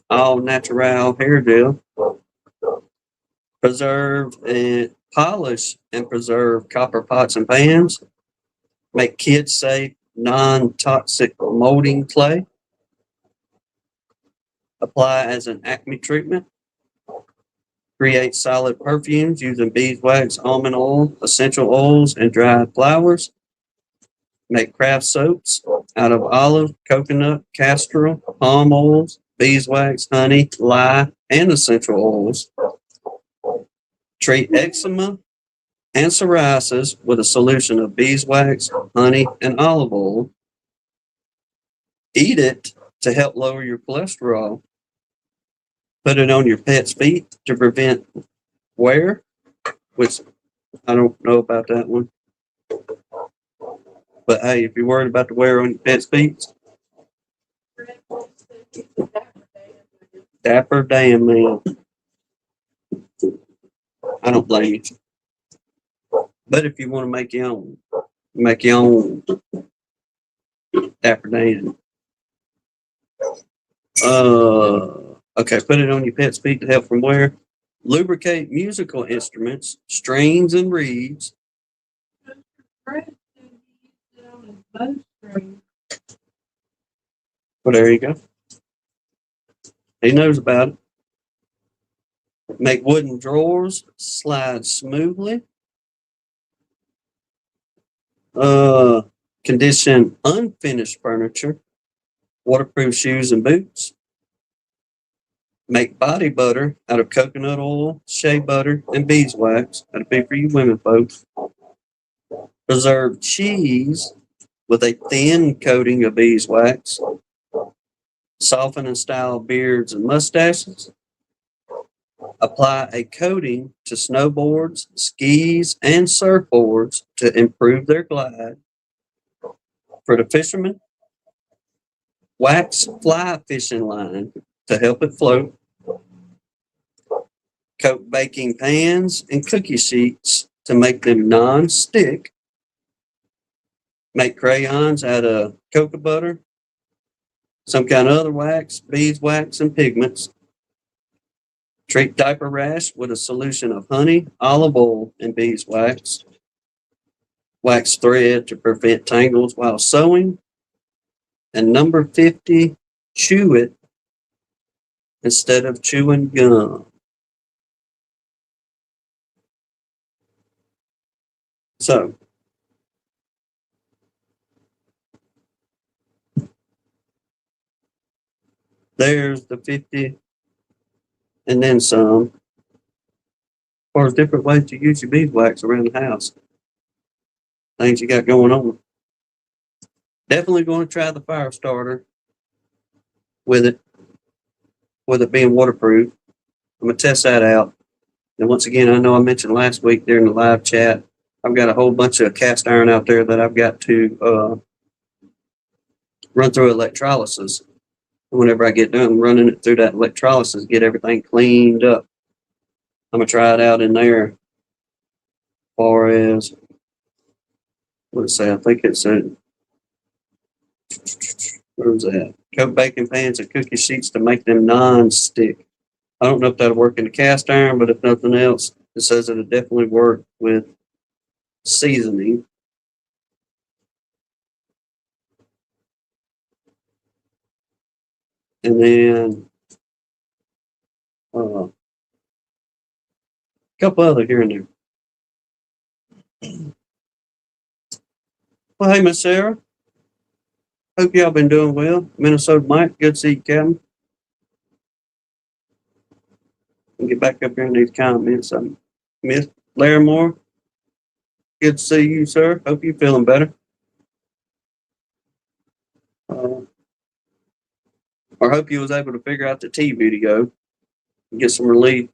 all natural hair gel. Preserve and polish and preserve copper pots and pans. Make kids safe, non-toxic molding clay. Apply as an acne treatment. Create solid perfumes using beeswax, almond oil, essential oils, and dried flowers. Make craft soaps. out of olive, coconut, castor, palm oils, beeswax, honey, lye, and essential oils. Treat eczema and psoriasis with a solution of beeswax, honey, and olive oil. Eat it to help lower your cholesterol. Put it on your pet's feet to prevent wear, which I don't know about that one. But hey, if you're worried about the wear on your pet's feet, Dapper Dan Man. I don't blame you. But if you want to make your own Dapper Dan. Okay, put it on your pet's feet to help from wear. Lubricate musical instruments, strings, and reeds. Well, there you go. He knows about it. Make wooden drawers slide smoothly. Condition unfinished furniture, waterproof shoes and boots. Make body butter out of coconut oil, shea butter, and beeswax. That'll be for you women folks. Preserve cheese with a thin coating of beeswax. Soften and style beards and mustaches. Apply a coating to snowboards, skis, and surfboards to improve their glide. For the fishermen, wax fly fishing line to help it float. Coat baking pans and cookie sheets to make them non-stick. Make crayons out of cocoa butter, some kind of other wax, beeswax, and pigments. Treat diaper rash with a solution of honey, olive oil, and beeswax. Wax thread to prevent tangles while sewing. And number 50, chew it instead of chewing gum. So, there's the 50 and then some. As far as different ways to use your beeswax around the house. Things you got going on. Definitely going to try the fire starter with it being waterproof. I'm going to test that out. And once again, I know I mentioned last week during the live chat, I've got a whole bunch of cast iron out there that I've got to run through electrolysis. Whenever I get done running it through that electrolysis, get everything cleaned up. I'm going to try it out in there. As far as, what did it say? I think it said, where was that? Coat baking pans and cookie sheets to make them non-stick. I don't know if that'll work in the cast iron, but if nothing else, it says it'll definitely work with seasoning. And then a couple other here and there. Well, hey, Miss Sarah. Hope y'all been doing well. Minnesota Mike, good to see you, Captain. And get back up here in these comments. Miss Larimore, good to see you, sir. Hope you're feeling better. Or hope you was able to figure out the tea video and get some relief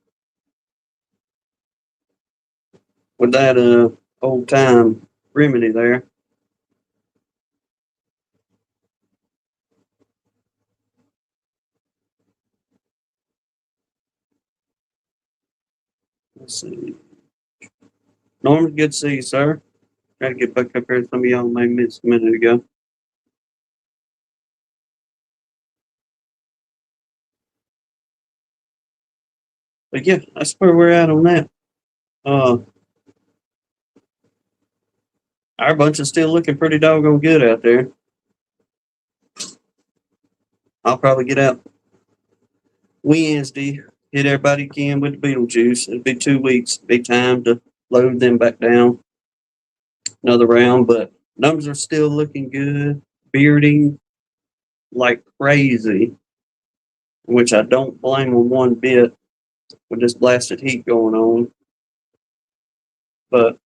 with that old time remedy there. Let's see. Norman, good to see you, sir. Try to get back up here. Some of y'all may miss a minute ago. But yeah, that's where we're at on that. Our bunch is still looking pretty doggone good out there. I'll probably get out Wednesday, hit everybody again with the Beetlejuice. It'll be 2 weeks. It'll be time to load them back down another round, but numbers are still looking good. bearding like crazy, which I don't blame them one bit with this blasted heat going on. But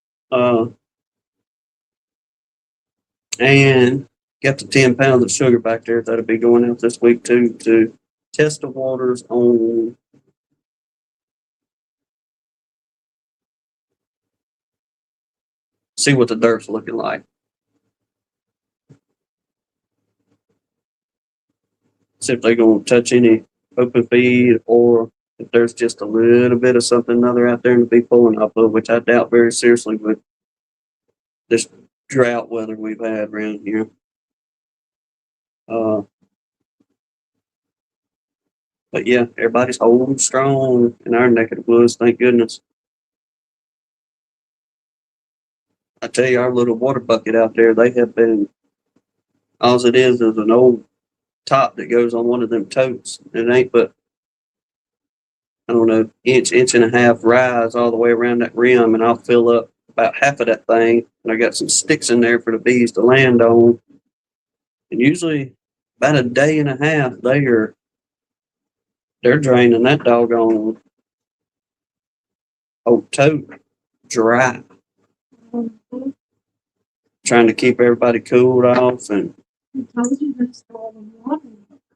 and got the 10 pounds of sugar back there that'll be going out this week too to test the waters on see what the dirt's looking like. See if they're gonna touch any open feed or if there's just a little bit of something other out there to be pulling off of, which I doubt very seriously with this drought weather we've had around here. But yeah, everybody's holding strong in our neck of the woods, thank goodness. I tell you, our little water bucket out there, they have been, all it is an old top that goes on one of them totes. It ain't but, I don't know, inch and a half rise all the way around that rim, and I'll fill up about half of that thing. And I got some sticks in there for the bees to land on. And usually, about a day and a half, they're draining that doggone old tote dry. Mhm. Trying to keep everybody cooled off and I told you there's all the water.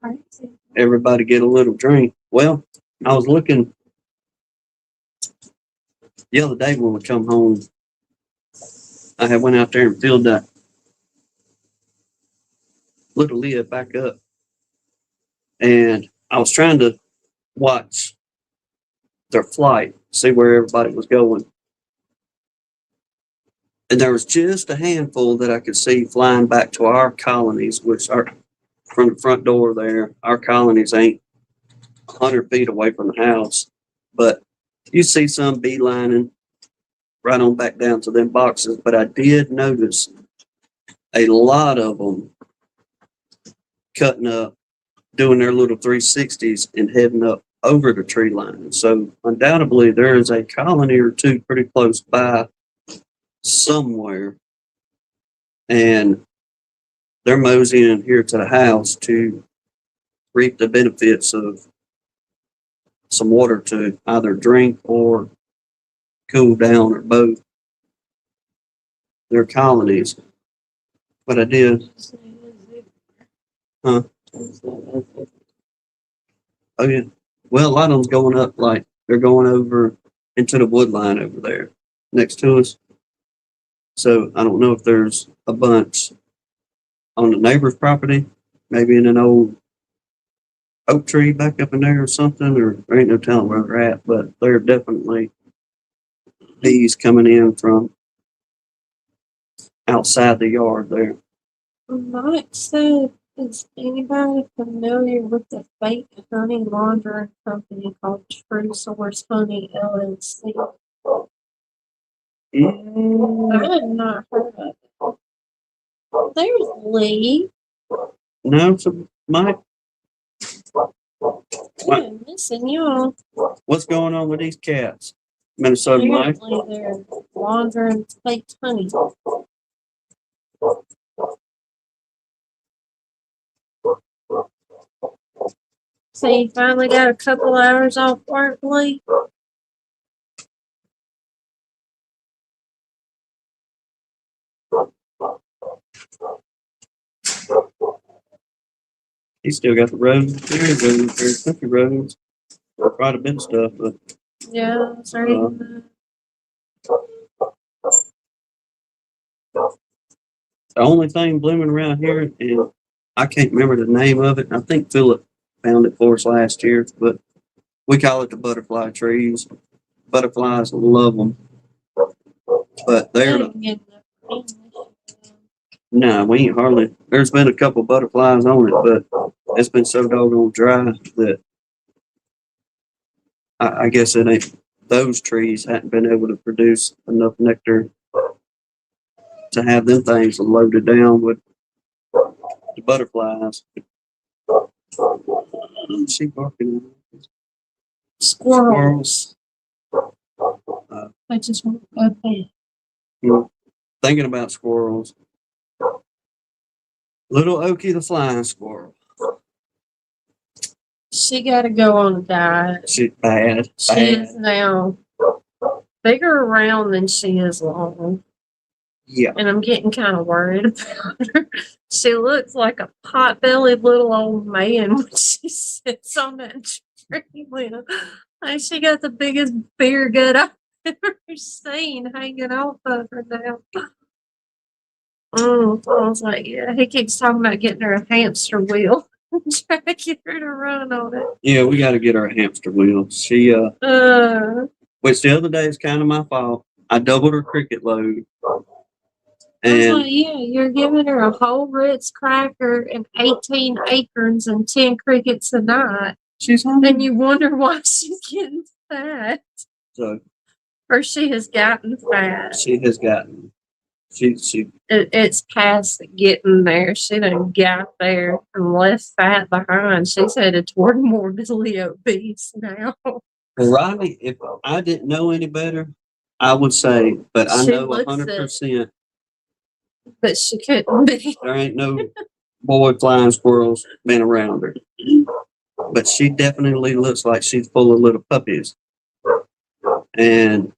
Crazy. everybody get a little drink. Well, I was looking the other day when we come home. I had went out there and filled that little lid back up, and I was trying to watch their flight, see where everybody was going. And there was just a handful that I could see flying back to our colonies, which are from the front door there. Our colonies ain't 100 feet away from the house, but you see some beelining right on back down to them boxes. But I did notice a lot of them cutting up, doing their little 360s and heading up over the tree line. So undoubtedly there is a colony or two pretty close by somewhere, and they're moseying here to the house to reap the benefits of some water to either drink or cool down or both their colonies. But I did, huh? Oh yeah. Well, a lot of them's going up like they're going over into the wood line over there next to us. So I don't know if there's a bunch on the neighbor's property, maybe in an old oak tree back up in there or something, or there ain't no telling where they're at, but they're definitely bees coming in from outside the yard there. Mike said, is anybody familiar with the fake honey laundering company called True Source Honey LLC? I have not heard of it. There's Lee. No, so Mike, Yeah, missing y'all. what's going on with these cats? Minnesota Mike? Apparently they're laundering fake honey. So you finally got a couple hours off work, Lee? He's still got the roads, country roads, quite a bit of stuff, but Yeah, sorry. the only thing blooming around here, and I can't remember the name of it. I think Philip found it for us last year, but we call it the butterfly trees. Butterflies love them, but they're no, we ain't hardly. There's been a couple butterflies on it, but it's been so doggone dry that I guess it ain't. Those trees hadn't been able to produce enough nectar to have them things loaded down with the butterflies. She barking. Squirrels. Uh, I just want to go you know, thinking about squirrels. Little Okie the flying squirrel. She got to go on a diet. She's bad. She is now bigger around than she is long. Yeah. And I'm getting kind of worried about her. She looks like a pot-bellied little old man when she sits on that tree limb. Like she got the biggest beer gut I've ever seen hanging off of her now. I was like, yeah, he keeps talking about getting her a hamster wheel. Trying to get her to run on it. Yeah, we got to get her a hamster wheel. She, which the other day is kind of my fault. I doubled her cricket load. I was like, yeah, you're giving her a whole Ritz cracker and 18 acorns and 10 crickets a night. She's hungry. And you wonder why she's getting fat. So, or she has gotten fat. She has gotten. It's past getting there. She done got there and left fat behind. She's headed toward morbidly obese now. Riley, if I didn't know any better, I would say, but I know 100%. But she couldn't be. There ain't no boy flying squirrels been around her. But she definitely looks like she's full of little puppies. And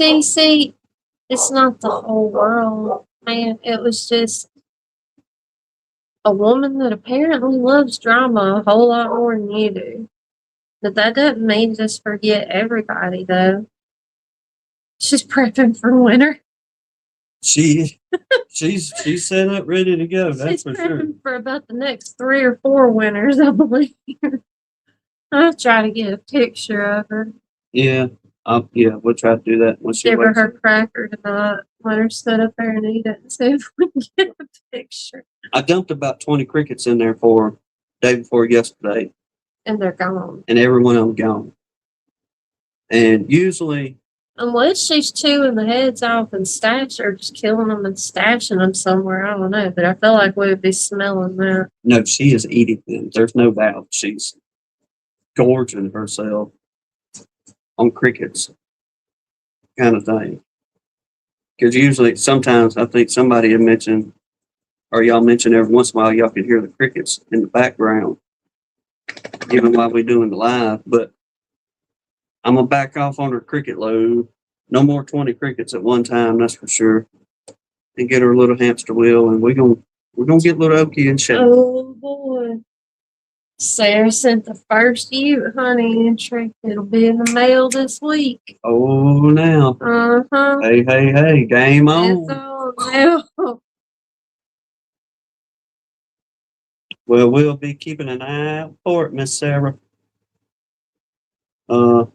DC, it's not the whole world, man. It was just a woman that apparently loves drama a whole lot more than you do. But that doesn't mean just forget everybody, though. She's prepping for winter. she's set up, ready to go. That's for sure. For about the next 3 or 4 winters, I believe. I'll try to get a picture of her. Yeah, we'll try to do that when she give wakes her cracker tonight. Let her sit up there and eat it and see if we can get a picture. I dumped about 20 crickets in there for her day before yesterday. And they're gone. And every one of them gone. And usually, unless she's chewing the heads off and or just killing them and stashing them somewhere, I don't know. But I feel like we would be smelling that. No, she is eating them. There's no doubt. She's gorging herself on crickets, kind of thing. Because usually, sometimes I think somebody had mentioned, or y'all mentioned every once in a while, y'all can hear the crickets in the background, even while we're doing the live. But I'm gonna back off on her cricket load. No more 20 crickets at one time, that's for sure. And get her a little hamster wheel, and we're gonna get little Okie in shape. Oh boy. Sarah sent the first Ute honey entry. It'll be in the mail this week. Oh, now. Uh-huh. Hey, game on. It's on now. Well, we'll be keeping an eye out for it, Miss Sarah. Oh,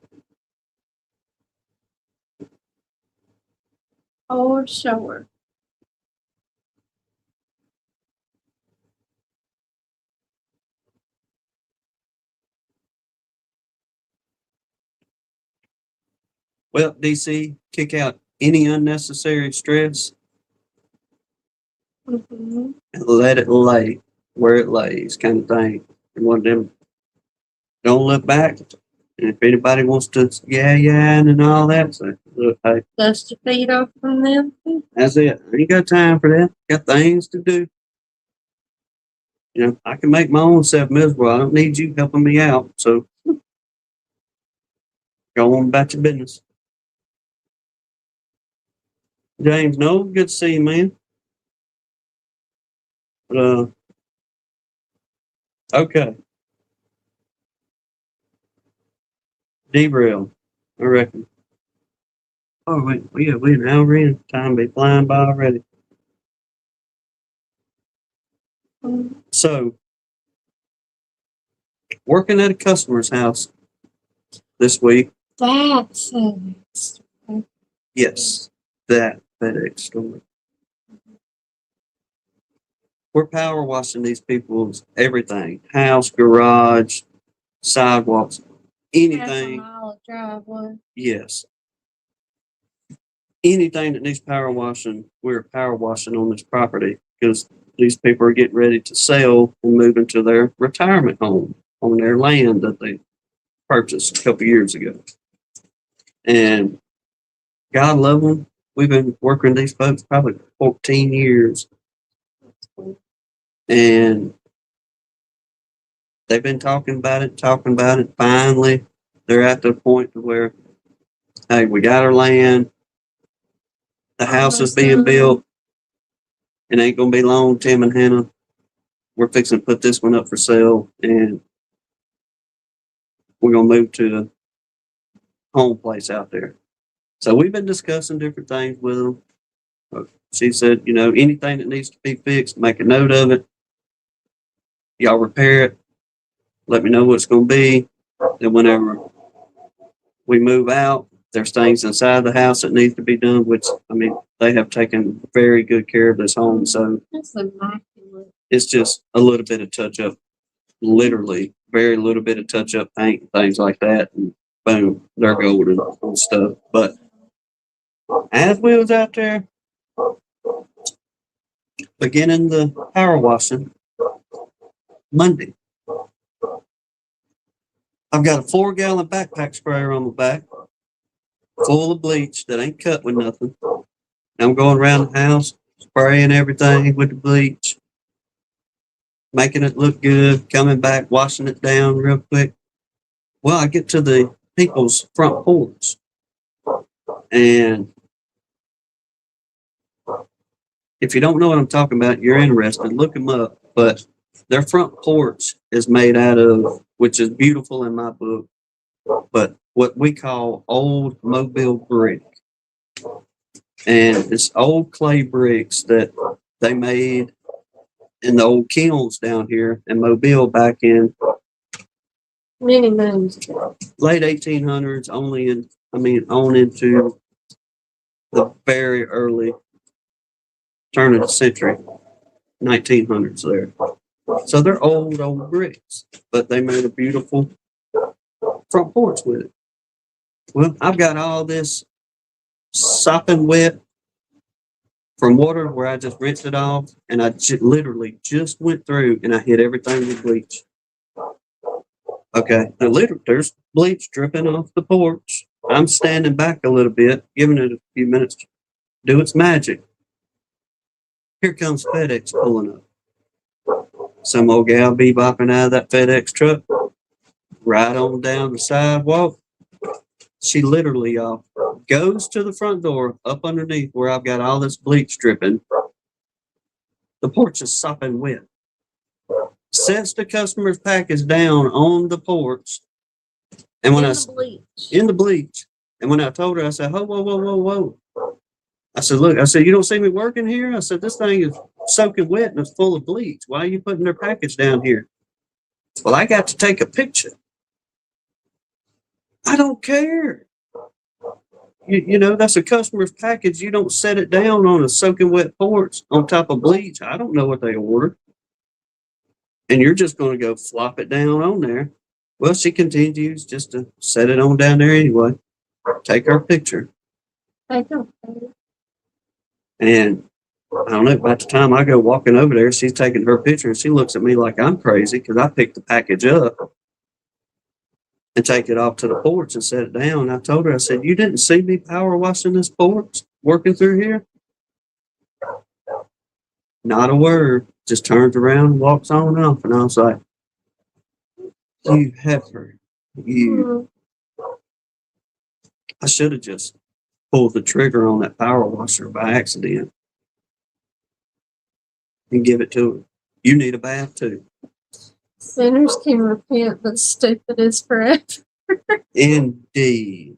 sure. Well, DC, kick out any unnecessary stress and let it lay where it lays, kind of thing. And one of them, don't look back. And if anybody wants to and all that, so look, hey. Dust your feet off from them. That's it. I ain't got time for that. Got things to do. You know, I can make my own self miserable. I don't need you helping me out. So go on about your business. James, no, good to see you, man. Okay. Derail, I reckon. Oh, wait, we an hour in. Time be flying by already. So, working at a customer's house this week. That's yes, that FedEx story. We're power washing these people's everything. House, garage, sidewalks, anything. Driveway. Yes. Anything that needs power washing, we're power washing on this property because these people are getting ready to sell and move into their retirement home on their land that they purchased a couple years ago. And God love them. We've been working with these folks probably 14 years. And they've been talking about it. Finally, they're at the point to where, hey, we got our land. The house is being built. It ain't gonna be long, Tim and Hannah. We're fixing to put this one up for sale, and we're gonna move to the home place out there. So we've been discussing different things with them. She said, anything that needs to be fixed, make a note of it. Y'all repair it. Let me know what it's going to be. And whenever we move out, there's things inside the house that needs to be done, which, they have taken very good care of this home. So It's immaculate. it's just a little bit of touch up, literally, very little bit of touch up paint and things like that. And boom, they're golden and stuff. But as we was out there, beginning the power washing Monday, I've got a 4-gallon backpack sprayer on my back, full of bleach that ain't cut with nothing. I'm going around the house, spraying everything with the bleach, making it look good, coming back, washing it down real quick. Well, I get to the people's front porch, and if you don't know what I'm talking about, you're interested, look them up. But their front porch is made out of, which is beautiful in my book, but what we call old Mobile brick. And it's old clay bricks that they made in the old kilns down here in Mobile back in Many moons ago. late 1800s, on into the very early turn of the century, 1900s there. So they're old bricks, but they made a beautiful front porch with it. Well, I've got all this sopping wet from water where I just rinsed it off, and I literally just went through and I hit everything with bleach. Okay, now there's bleach dripping off the porch. I'm standing back a little bit, giving it a few minutes to do its magic. Here comes FedEx pulling up. Some old gal bebopping out of that FedEx truck, right on down the sidewalk. She literally, y'all, goes to the front door up underneath where I've got all this bleach dripping. The porch is sopping wet. Sets the customer's package down on the porch. And when in the bleach. And when I told her, I said, whoa. I said, look, you don't see me working here? I said, this thing is soaking wet and it's full of bleach. Why are you putting their package down here? Well, I got to take a picture. I don't care. That's a customer's package. You don't set it down on a soaking wet porch on top of bleach. I don't know what they ordered. And you're just going to go flop it down on there. Well, she continues just to set it on down there anyway. Take her picture. And I don't know, by the time I go walking over there, she's taking her picture and she looks at me like I'm crazy because I picked the package up and take it off to the porch and set it down. I told her, I said, you didn't see me power washing this porch, working through here? Not a word. Just turns around and walks on off. And I was like, you heifer, you. I should have just pulled the trigger on that power washer by accident and give it to her. You need a bath too. Sinners can repent, but stupid is forever. Indeed.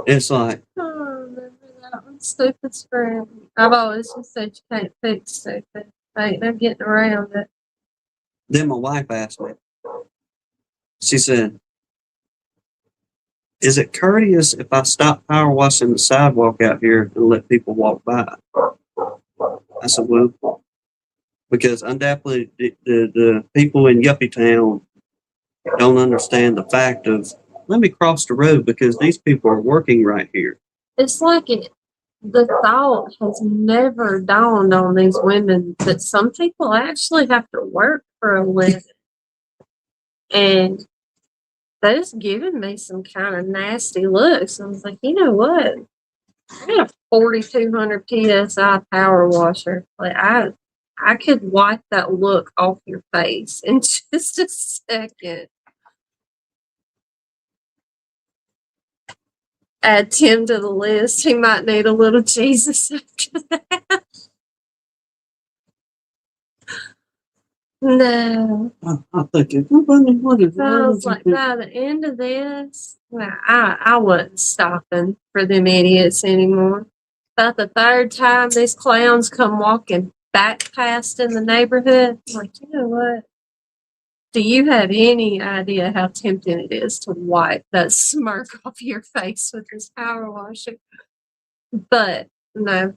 It's like, remember that one? Stupid's forever. I've always just said you can't fix stupid. Ain't no getting around it. Then my wife asked me, she said, is it courteous if I stop power washing the sidewalk out here and let people walk by? I said, well, because undoubtedly the people in Yuppie Town don't understand the fact of, let me cross the road because these people are working right here. It's like the thought has never dawned on these women that some people actually have to work for a living. And that's giving me some kind of nasty looks. I was like, you know what? I got a 4,200 PSI power washer. Like I could wipe that look off your face in just a second. Add Tim to the list. He might need a little Jesus after that. No. I think what is I was like, by the end of this, well, I wasn't stopping for them idiots anymore. About the third time these clowns come walking back past in the neighborhood, I'm like, you know what? Do you have any idea how tempting it is to wipe that smirk off your face with this power washer? But no,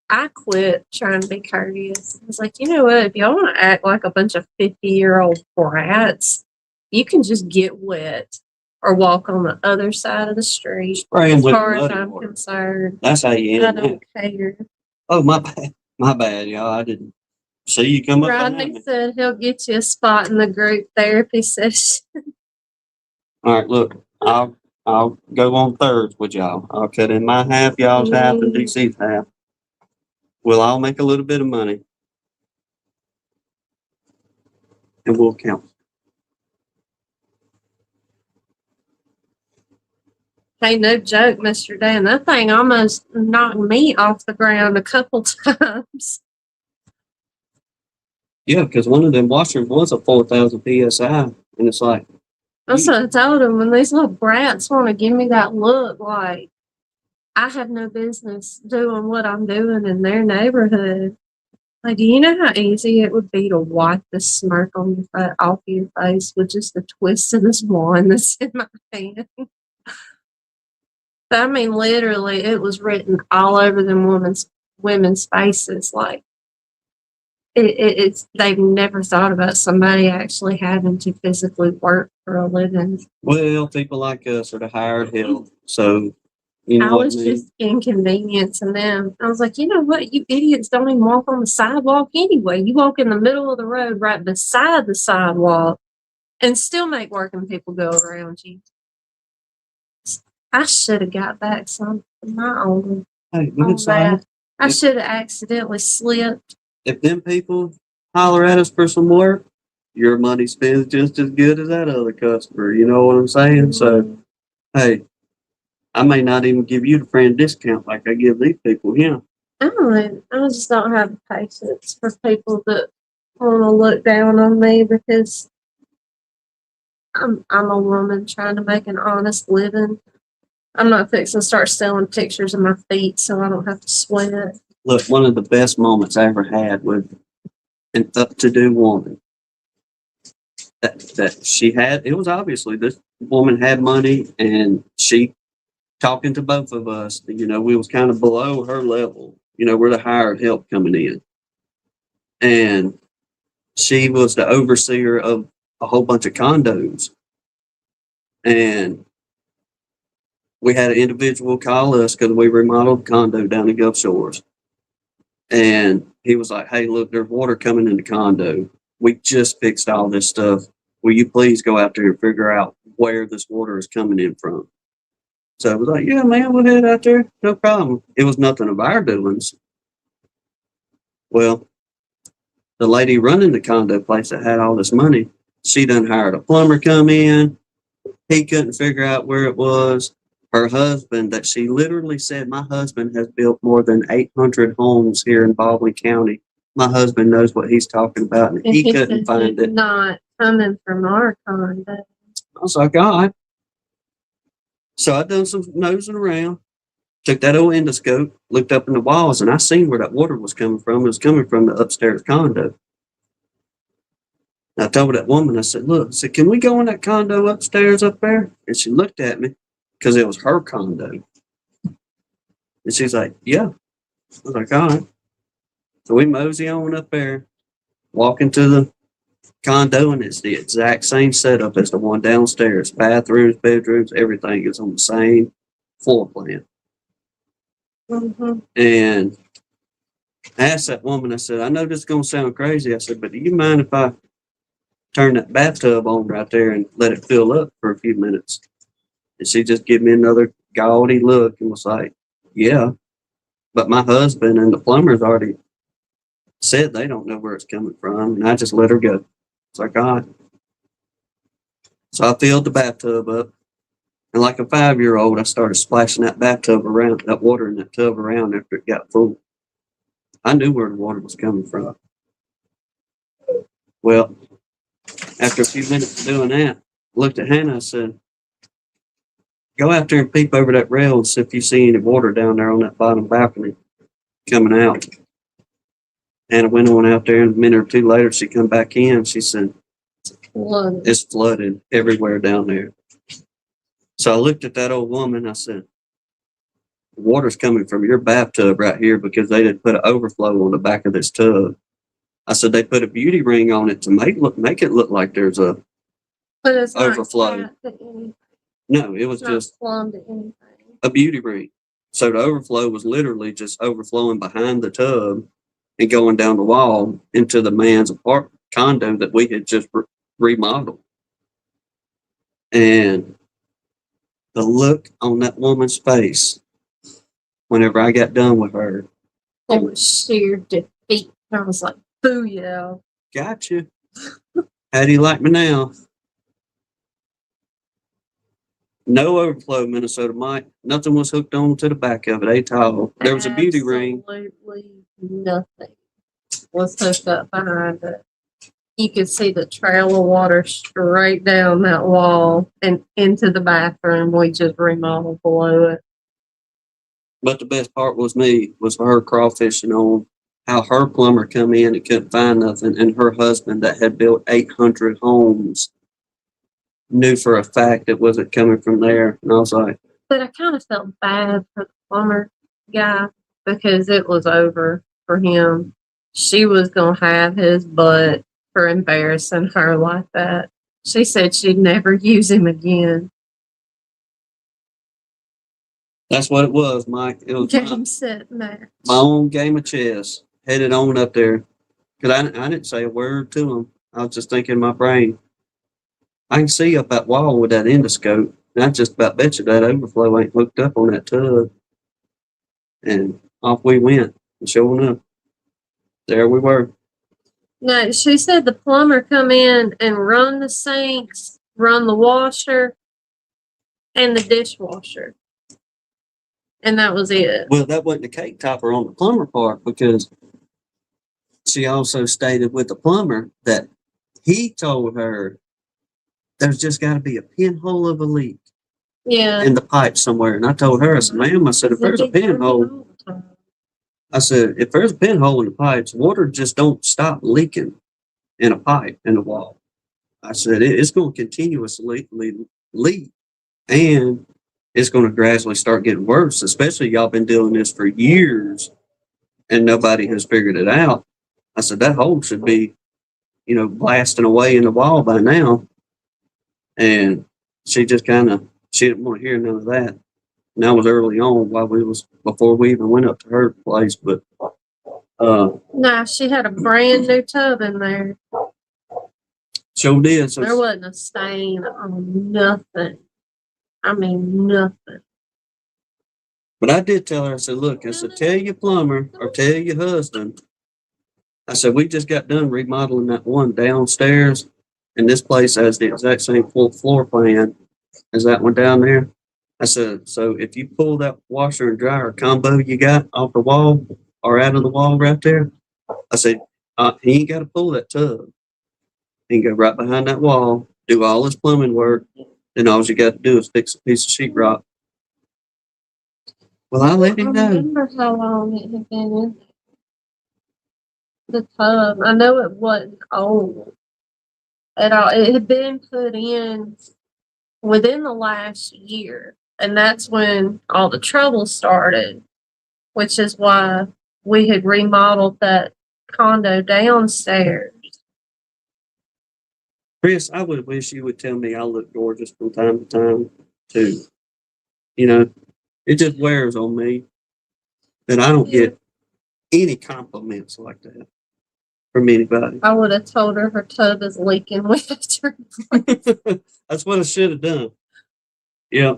I quit trying to be courteous. I was like, you know what? If y'all want to act like a bunch of 50-year-old brats, you can just get wet or walk on the other side of the street. spraying As with far as muddy I'm water? concerned, That's how you I end that. don't care. Oh, my bad. My bad, y'all. I didn't see you come up behind Rodney me. said he'll get you a spot in the group therapy session. All right, look, I'll go on thirds with y'all. I'll cut in my half, y'all's half, and DC's half. We'll all make a little bit of money, and we'll count. Hey, no joke, Mr. Dan. That thing almost knocked me off the ground a couple times. Yeah, because one of them washers was a 4,000 psi, and it's like, That's what I told him. When these little brats want to give me that look, like I have no business doing what I'm doing in their neighborhood. Like, do you know how easy it would be to wipe the smirk on your off your face with just the twist of this wand that's in my hand? I mean, literally, it was written all over them women's faces. Like, it's they've never thought about somebody actually having to physically work for a living. well, people like us are the hired help, so you know I what was I mean. just inconveniencing them. I was like, you know what? You idiots don't even walk on the sidewalk anyway. You walk in the middle of the road right beside the sidewalk and still make working people go around you. I should have got back some of my own Hey, on look, Sally, that. I should have accidentally slipped. if them people holler at us for some work, your money spends just as good as that other customer. You know what I'm saying? So, hey, I may not even give you the friend discount like I give these people. Yeah. I just don't have the patience for people that want to look down on me because I'm a woman trying to make an honest living. I'm not fixing to start selling pictures of my feet so I don't have to sweat. Look, one of the best moments I ever had with an up-to-do woman that she had. It was obviously this woman had money, and she talking to both of us. You know, we was kind of below her level. You know, we're the hired help coming in, and she was the overseer of a whole bunch of condos, and we had an individual call us because we remodeled a condo down in Gulf Shores. And he was like, hey, look, there's water coming in the condo. We just fixed all this stuff. Will you please go out there and figure out where this water is coming in from? So I was like, yeah, man, we'll head out there. No problem. It was nothing of our doings. Well, the lady running the condo place that had all this money, she done hired a plumber come in. He couldn't figure out where it was. Her husband, that she literally said, my husband has built more than 800 homes here in Baldwin County. My husband knows what he's talking about, and he couldn't find it. Not coming from our condo. I was like, all right. So I done some nosing around, took that old endoscope, looked up in the walls, and I seen where that water was coming from. It was coming from the upstairs condo. And I told that woman, I said, look, I said, can we go in that condo upstairs up there? And she looked at me because it was her condo. And she's like, yeah. I was like, all right. So we mosey on up there, walk into the condo, and it's the exact same setup as the one downstairs. Bathrooms, bedrooms, everything is on the same floor plan. Mm-hmm. And I asked that woman, I said, I know this is going to sound crazy. I said, but do you mind if I turn that bathtub on right there and let it fill up for a few minutes? And she just gave me another gaudy look and was like, yeah. But my husband and the plumber's already said they don't know where it's coming from, and I just let her go. It's like, all right. So I filled the bathtub up, and like a 5-year-old, I started splashing that bathtub around, that water in that tub around after it got full. I knew where the water was coming from. Well, after a few minutes of doing that, I looked at Hannah and said, go out there and peep over that rail and see if you see any water down there on that bottom balcony coming out. Hannah went on out there, and a minute or two later, she come back in. She said, it's flooded everywhere down there. So I looked at that old woman. I said, the water's coming from your bathtub right here because they didn't put an overflow on the back of this tub. I said, they put a beauty ring on it to make it look like there's a But it's overflow. Not tapped to anything. No, it was It's just not plumbed to anything. a beauty ring. So the overflow was literally just overflowing behind the tub and going down the wall into the man's apartment condo that we had just remodeled. And the look on that woman's face whenever I got done with her, It was sheer defeat. I was like, booyah. gotcha. How do you like me now? No overflow, Minnesota Mike. Nothing was hooked on to the back of it at all. There was a beauty ring. Absolutely nothing was hooked up behind it. You could see the trail of water straight down that wall and into the bathroom. We just remodeled below it. But the best part was her crawfishing on how her plumber come in and couldn't find nothing, and her husband that had built 800 homes knew for a fact it wasn't coming from there. And I was like, but I kind of felt bad for the plumber guy because it was over for him. She was going to have his butt for embarrassing her like that. She said she'd never use him again. That's what it was, Mike. It was game, set, match. My own game of chess. Headed on up there. Because I didn't say a word to him. I was just thinking in my brain, I can see up that wall with that endoscope. And I just about bet you that overflow ain't hooked up on that tub. And off we went. And sure enough, there we were. No, she said the plumber come in and run the sinks, run the washer, and the dishwasher. And that was it. Well, that wasn't the cake topper on the plumber part, because she also stated with the plumber that he told her there's just got to be a pinhole of a leak in the pipe somewhere. And I told her, I said, ma'am, I said, if there's a pinhole, I said, if there's a pinhole in the pipes, water just don't stop leaking in a pipe in the wall. I said, it's going to continuously leak, and it's going to gradually start getting worse, especially y'all been doing this for years and nobody has figured it out. I said, that hole should be, blasting away in the wall by now. And she just she didn't want to hear none of that. And that was early on before we even went up to her place. But, no, she had a brand new tub in there. Sure did. So there wasn't a stain on nothing. I mean, nothing. But I did tell her, I said, look, I said, tell your plumber or tell your husband. I said, we just got done remodeling that one downstairs, and this place has the exact same full floor plan as that one down there. I said, so if you pull that washer and dryer combo you got off the wall or out of the wall right there, I said, he ain't got to pull that tub. He can go right behind that wall, do all his plumbing work, then all you got to do is fix a piece of sheetrock. Well, I let him know. I remember how long it had been in the tub. I know it wasn't old at all. It had been put in within the last year, and that's when all the trouble started, which is why we had remodeled that condo downstairs. Chris, I would wish you would tell me I look gorgeous from time to time, too. It just wears on me that I don't get any compliments like that from anybody. I would have told her tub is leaking with her. That's what I should have done. Yeah.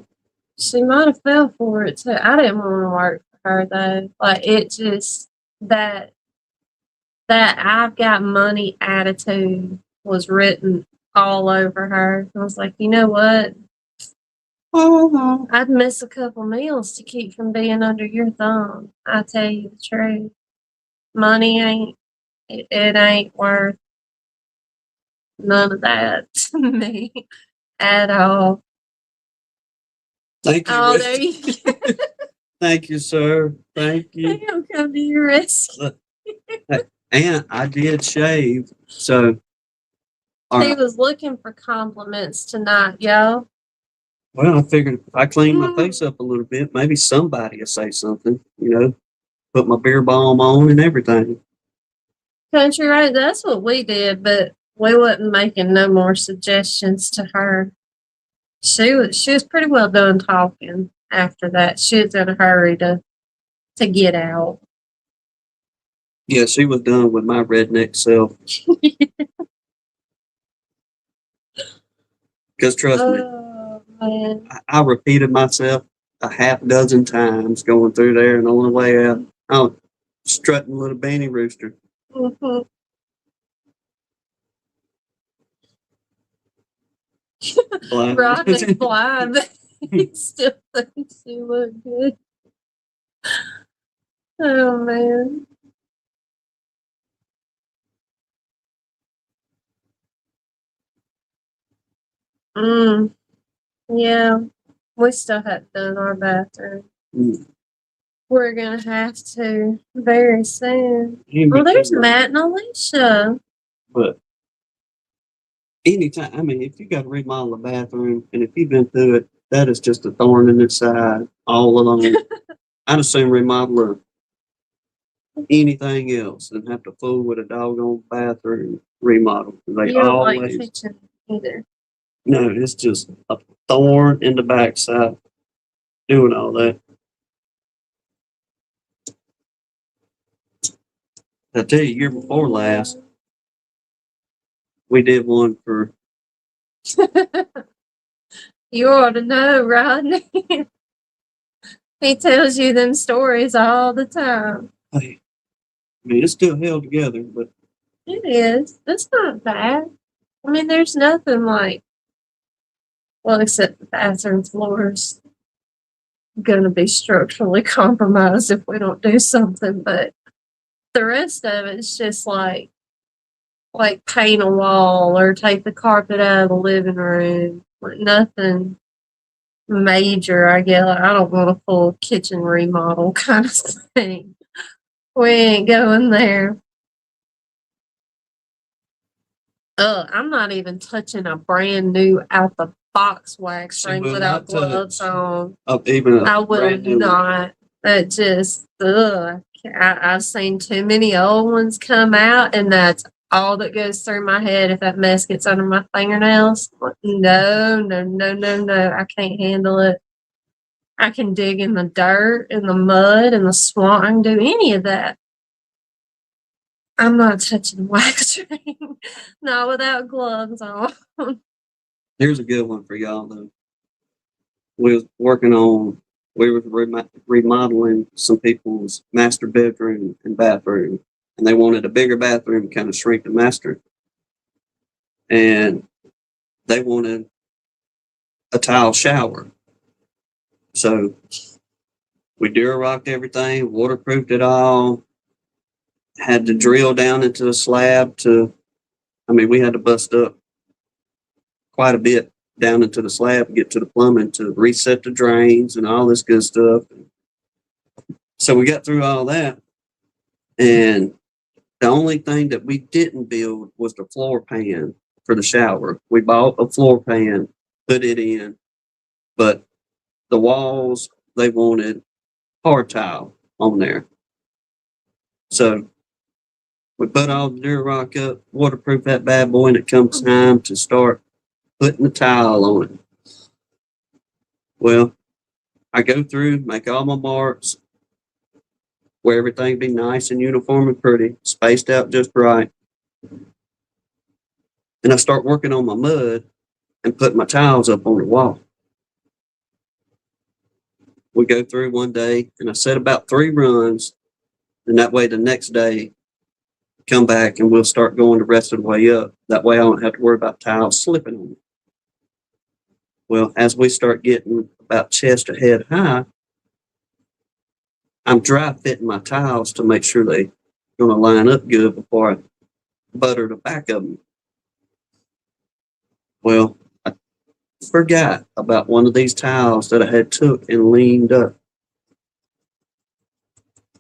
She might have fell for it too. I didn't want to work for her though. Like it just that that I've got money attitude was written all over her. I was like, you know what? I'd miss a couple meals to keep from being under your thumb. I tell you the truth. Money ain't, it ain't worth none of that to me at all. Thank you, Oh, Rick. there you go. Thank you, sir. Thank you. I'll come to your rescue. And I did shave, so. All He right. was looking for compliments tonight, yo. Well, I figured if I clean my face up a little bit, maybe somebody will say something. You know, put my beer balm on and everything. Country right, that's what we did, but we wasn't making no more suggestions to her. She was pretty well done talking after that. She was in a hurry to get out. Yeah, she was done with my redneck self. Because trust me, Oh man. I repeated myself a half dozen times going through there, and on the way out, I was strutting a little beanie rooster. Mm-hmm. Blind. Rodney's blind, but he still thinks he looked good. Oh man. Yeah. We still haven't done our bathroom. Mm. We're gonna have to very soon. Ain't Well, me there's too, Matt and Alicia. but anytime, I mean, if you got to remodel a bathroom, and if you've been through it, that is just a thorn in its side all along. I'd assume remodel anything else than have to fool with a doggone bathroom remodel. They You don't like always, kitchen either. no, it's just a thorn in the backside doing all that. I tell you, year before last, we did one for, You ought to know, Rodney. He tells you them stories all the time. hey, I mean, it's still held together, but It is. That's not bad. I mean, there's nothing like, well, except the bathroom floors gonna be structurally compromised if we don't do something, but the rest of it's just like paint a wall or take the carpet out of the living room. Like nothing major, I guess. I don't want a full kitchen remodel kind of thing. We ain't going there. I'm not even touching a brand new out the box wax she ring will without not touch gloves on. even I a will brand new one. not. That just I've seen too many old ones come out, and that's all that goes through my head if that mess gets under my fingernails. No, no, no, no, no. I can't handle it. I can dig in the dirt, in the mud, in the swamp. I can do any of that. I'm not touching the wax ring. Not without gloves on. Here's a good one for y'all though. We was remodeling some people's master bedroom and bathroom, and they wanted a bigger bathroom, kind of shrink the master, and they wanted a tile shower. So we Durarocked everything, waterproofed it all, had to drill down into a slab we had to bust up quite a bit down into the slab to get to the plumbing to reset the drains and all this good stuff. So we got through all that, and the only thing that we didn't build was the floor pan for the shower. We bought a floor pan, put it in, but the walls, they wanted hard tile on there. So we put all the Durarock up, waterproof that bad boy, and it comes time to start putting the tile on it. Well, I go through, make all my marks, where everything be nice and uniform and pretty, spaced out just right. And I start working on my mud and put my tiles up on the wall. We go through one day, and I set about 3 runs, and that way the next day come back and we'll start going the rest of the way up. That way I don't have to worry about tiles slipping on me. Well, as we start getting about chest or head high, I'm dry fitting my tiles to make sure they're going to line up good before I butter the back of them. Well, I forgot about one of these tiles that I had took and leaned up.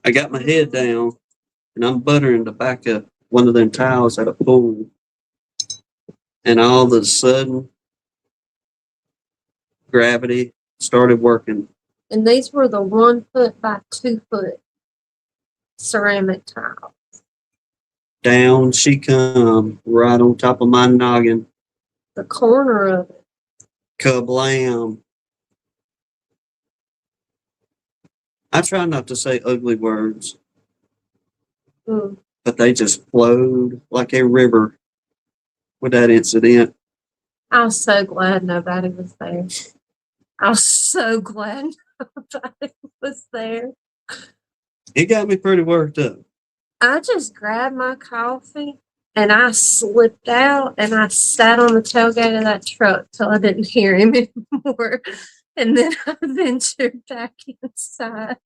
I got my head down and I'm buttering the back of one of them tiles at a pool. And all of a sudden, gravity started working. And these were the 1 foot by 2 foot ceramic tile. Down she come, right on top of my noggin. The corner of it. Kablam. I try not to say ugly words, but they just flowed like a river with that incident. I was so glad nobody was there. I was so glad nobody was there. It got me pretty worked up. I just grabbed my coffee and I slipped out and I sat on the tailgate of that truck till I didn't hear him anymore. And then I ventured back inside.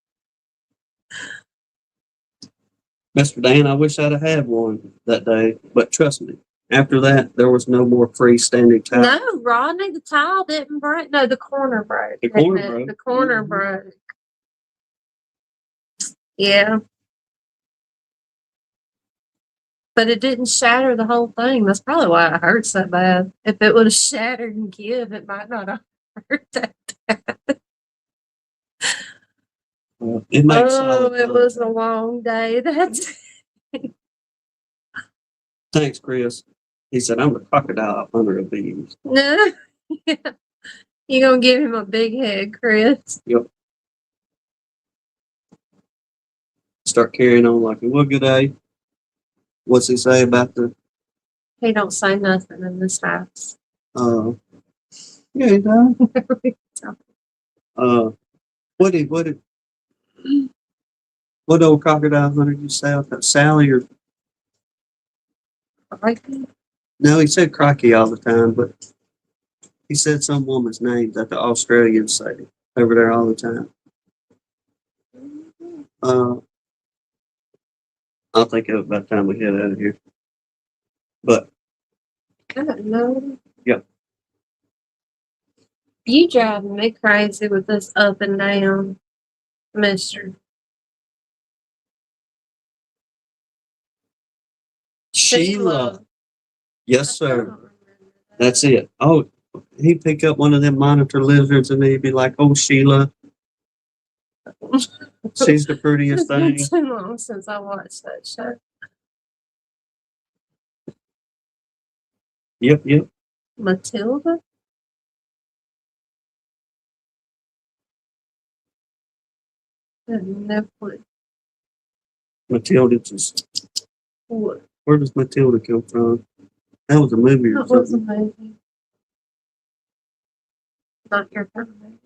Mr. Dan, I wish I'd have had one that day, but trust me, after that, there was no more freestanding tile. No, Rodney, the tile didn't break. No, the corner broke. The corner broke. The corner broke. Yeah. But it didn't shatter the whole thing. That's probably why it hurt so bad. If it would have shattered and give, it might not have hurt that bad. It makes it was a long day. Thanks, Chris. He said, I'm the crocodile hunter of these. No. Yeah. You're going to give him a big head, Chris. Yep. Start carrying on like, well, good day. What's he say about the? He don't say nothing in this house. Yeah, he does. What old crocodile hunter you say out that Sally or? Crikey? No, he said Crikey all the time, but he said some woman's name that the Australians say over there all the time. I'll think of it by the time we head out of here. But I don't know. Yeah. You driving me crazy with this up and down, mister. Sheila. Yes, sir. That's it. Oh, he'd pick up one of them monitor lizards and he'd be like, oh, Sheila. She's the prettiest thing. It's been too long since I watched that show. Yep. Matilda? I have no clue. Matilda just. What? Where does Matilda come from? That was a movie or That was something. amazing. Not your kind of movie.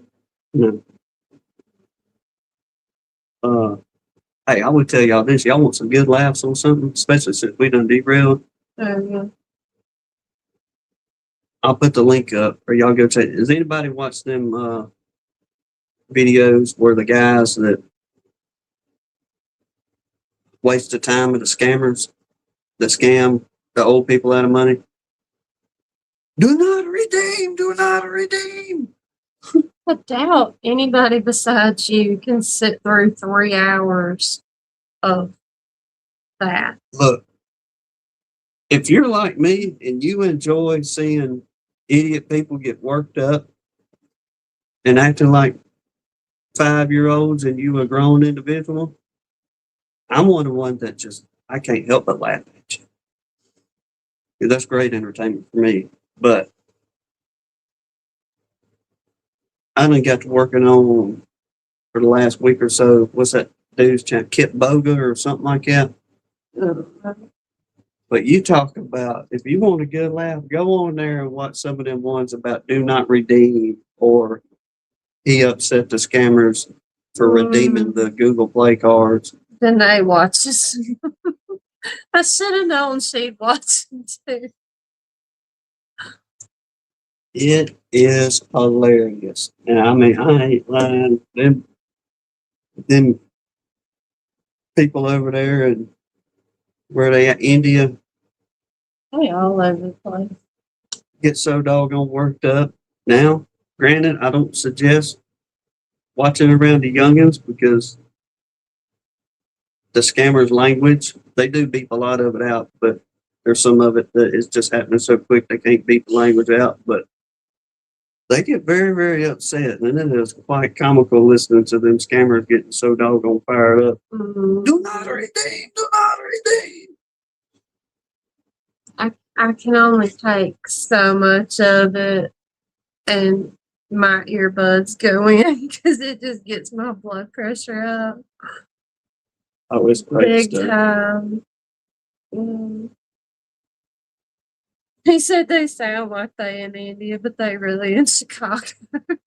No. Hey, I would tell y'all this. Y'all want some good laughs on something, especially since we done derailed. Oh, yeah. I'll put the link up or y'all go check. Has anybody watched them videos where the guys that waste the time of the scammers that scam the old people out of money? Do not redeem. Do not redeem. I doubt anybody besides you can sit through 3 hours of that. Look, if you're like me and you enjoy seeing idiot people get worked up and acting like 5-year-olds and you a grown individual, I'm one of the ones that just, I can't help but laugh at you. That's great entertainment for me. But I done got to working on for the last week or so. What's that dude's channel? Kip Boga or something like that. But you talk about, if you want a good laugh, go on there and watch some of them ones about do not redeem, or he upset the scammers for redeeming the Google Play cards. Danae watches. I should have known she'd watch it too. It is hilarious. And I mean, I ain't lying. Them people over there and where they at, India, They all over the place. get so doggone worked up. Now, granted, I don't suggest watching around the youngins because the scammers' language, they do beep a lot of it out, but there's some of it that is just happening so quick they can't beep the language out. But they get very, very upset, and it is quite comical listening to them scammers getting so doggone fired up. Mm. Do not redeem, do not redeem. I can only take so much of it, and my earbuds go in because it just gets my blood pressure up. Oh, it's great Big stuff. time. He said they sound like they in India, but they really in Chicago. Well,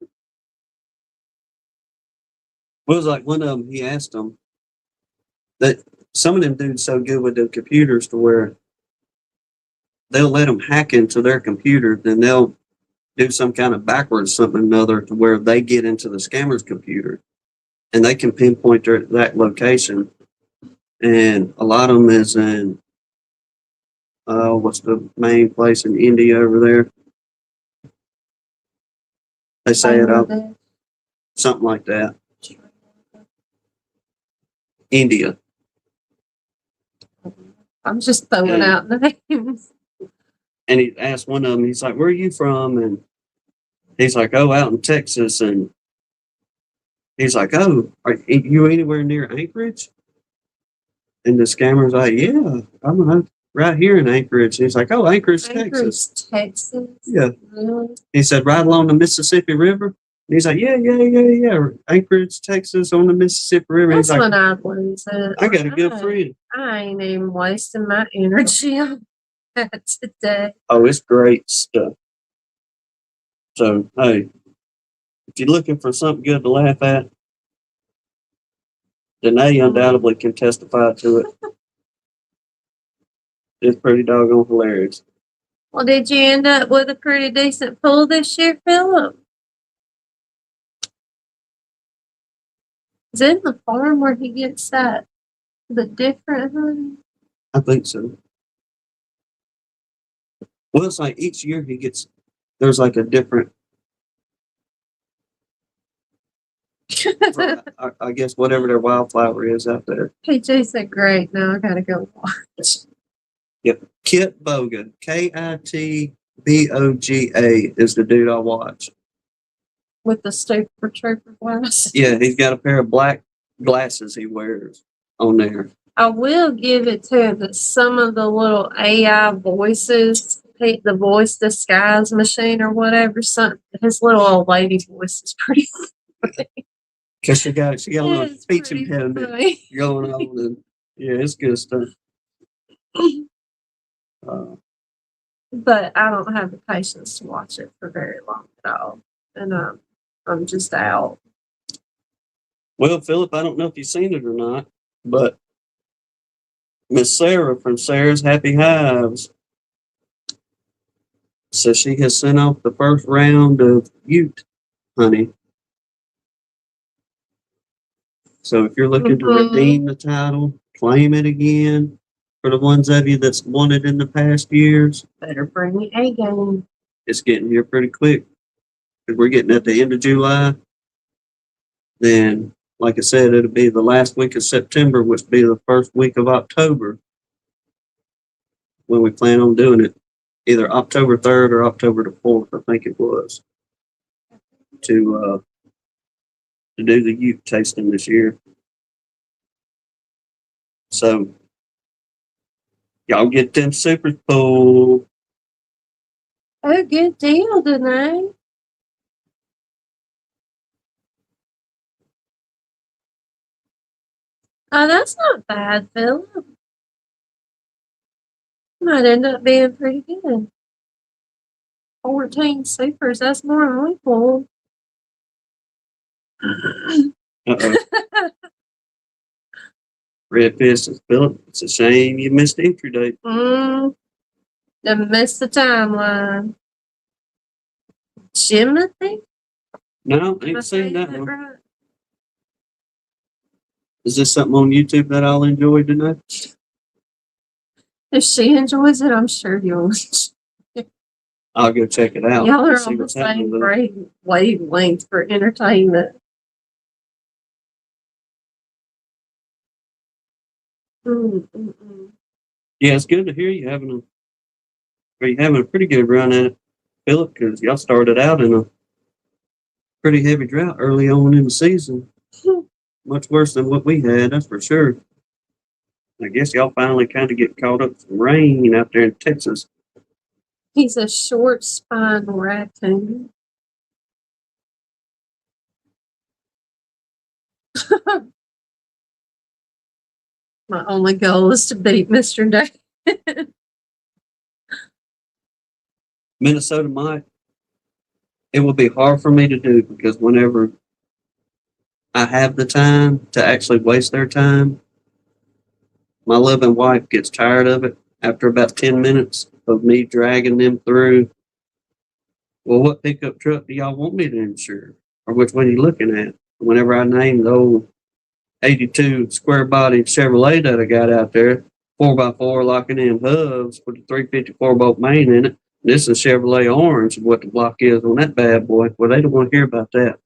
it was like one of them, he asked them that some of them dudes so good with their computers to where they'll let them hack into their computer, then they'll do some kind of backwards something or another to where they get into the scammer's computer and they can pinpoint that location. And a lot of them is in, what's the main place in India over there? They say it out, something like that. India. I'm just throwing out names. And he asked one of them, he's like, where are you from? And he's like, oh, out in Texas. And he's like, oh, are you anywhere near Anchorage? And the scammer's like, yeah, I'm right here in Anchorage. He's like, oh, Anchorage, Texas. Texas? Yeah. Really? He said, right along the Mississippi River. And he's like, yeah. Anchorage, Texas on the Mississippi River. That's he's like, when I'd lose it. I got a good friend. I ain't even wasting my energy on that today. Oh, it's great stuff. So, hey, if you're looking for something good to laugh at, Danae undoubtedly can testify to it. It's pretty doggone hilarious. Well, did you end up with a pretty decent pool this year, Philip? Is it in the farm where he gets that, the different honey? I think so. Well, it's like each year there's like a different, I guess whatever their wildflower is out there. PJ said, great, now I gotta go watch. Yep. Kit Boga, Kitboga is the dude I watch. With the Super Trooper glasses. Yeah, he's got a pair of black glasses he wears on there. I will give it to him that some of the little AI voices, the voice disguise machine or whatever, his little old lady voice is pretty funny. Because she got a little speech impediment going on, and yeah, it's good stuff. But I don't have the patience to watch it for very long at all, and I'm just out. Well, Philip, I don't know if you've seen it or not, but Miss Sarah from Sarah's Happy Hives says she has sent off the first round of Ute honey. So if you're looking to redeem the title, claim it again for the ones of you that's won it in the past years, better bring the A game. It's getting here pretty quick because we're getting at the end of July. Then, like I said, it'll be the last week of September, which will be the first week of October when we plan on doing it. Either October 3rd or October the 4th, I think it was, to do the Ute tasting this year. So, y'all get them super cool. Oh, good deal, Danae. Oh, that's not bad, Philip. Might end up being pretty good. 14 supers, that's more than we pulled. Uh-oh. Red Pistons, Philip. It's a shame you missed entry date. Done missed the timeline. Jimothy? No, Am I ain't seen saying that that one. right? Is this something on YouTube that I'll enjoy tonight? If she enjoys it, I'm sure you'll. I'll go check it out. Y'all and are see on the what's happening same with it. great wavelength for entertainment. Mm-mm-mm. Yeah, it's good to hear you having a pretty good run at it, Philip, because y'all started out in a pretty heavy drought early on in the season. Much worse than what we had, that's for sure. I guess y'all finally kind of get caught up with some rain out there in Texas. He's a short spined raccoon. My only goal is to beat Mr. Day. Minnesota might. It will be hard for me to do because whenever I have the time to actually waste their time, my loving wife gets tired of it after about 10 minutes of me dragging them through. Well, what pickup truck do y'all want me to insure? Or which one are you looking at? Whenever I name the old 82 square body Chevrolet that I got out there, 4x4 locking in hubs with a 354 bolt main in it. This is Chevrolet Orange, what the block is on that bad boy. Well, they don't want to hear about that.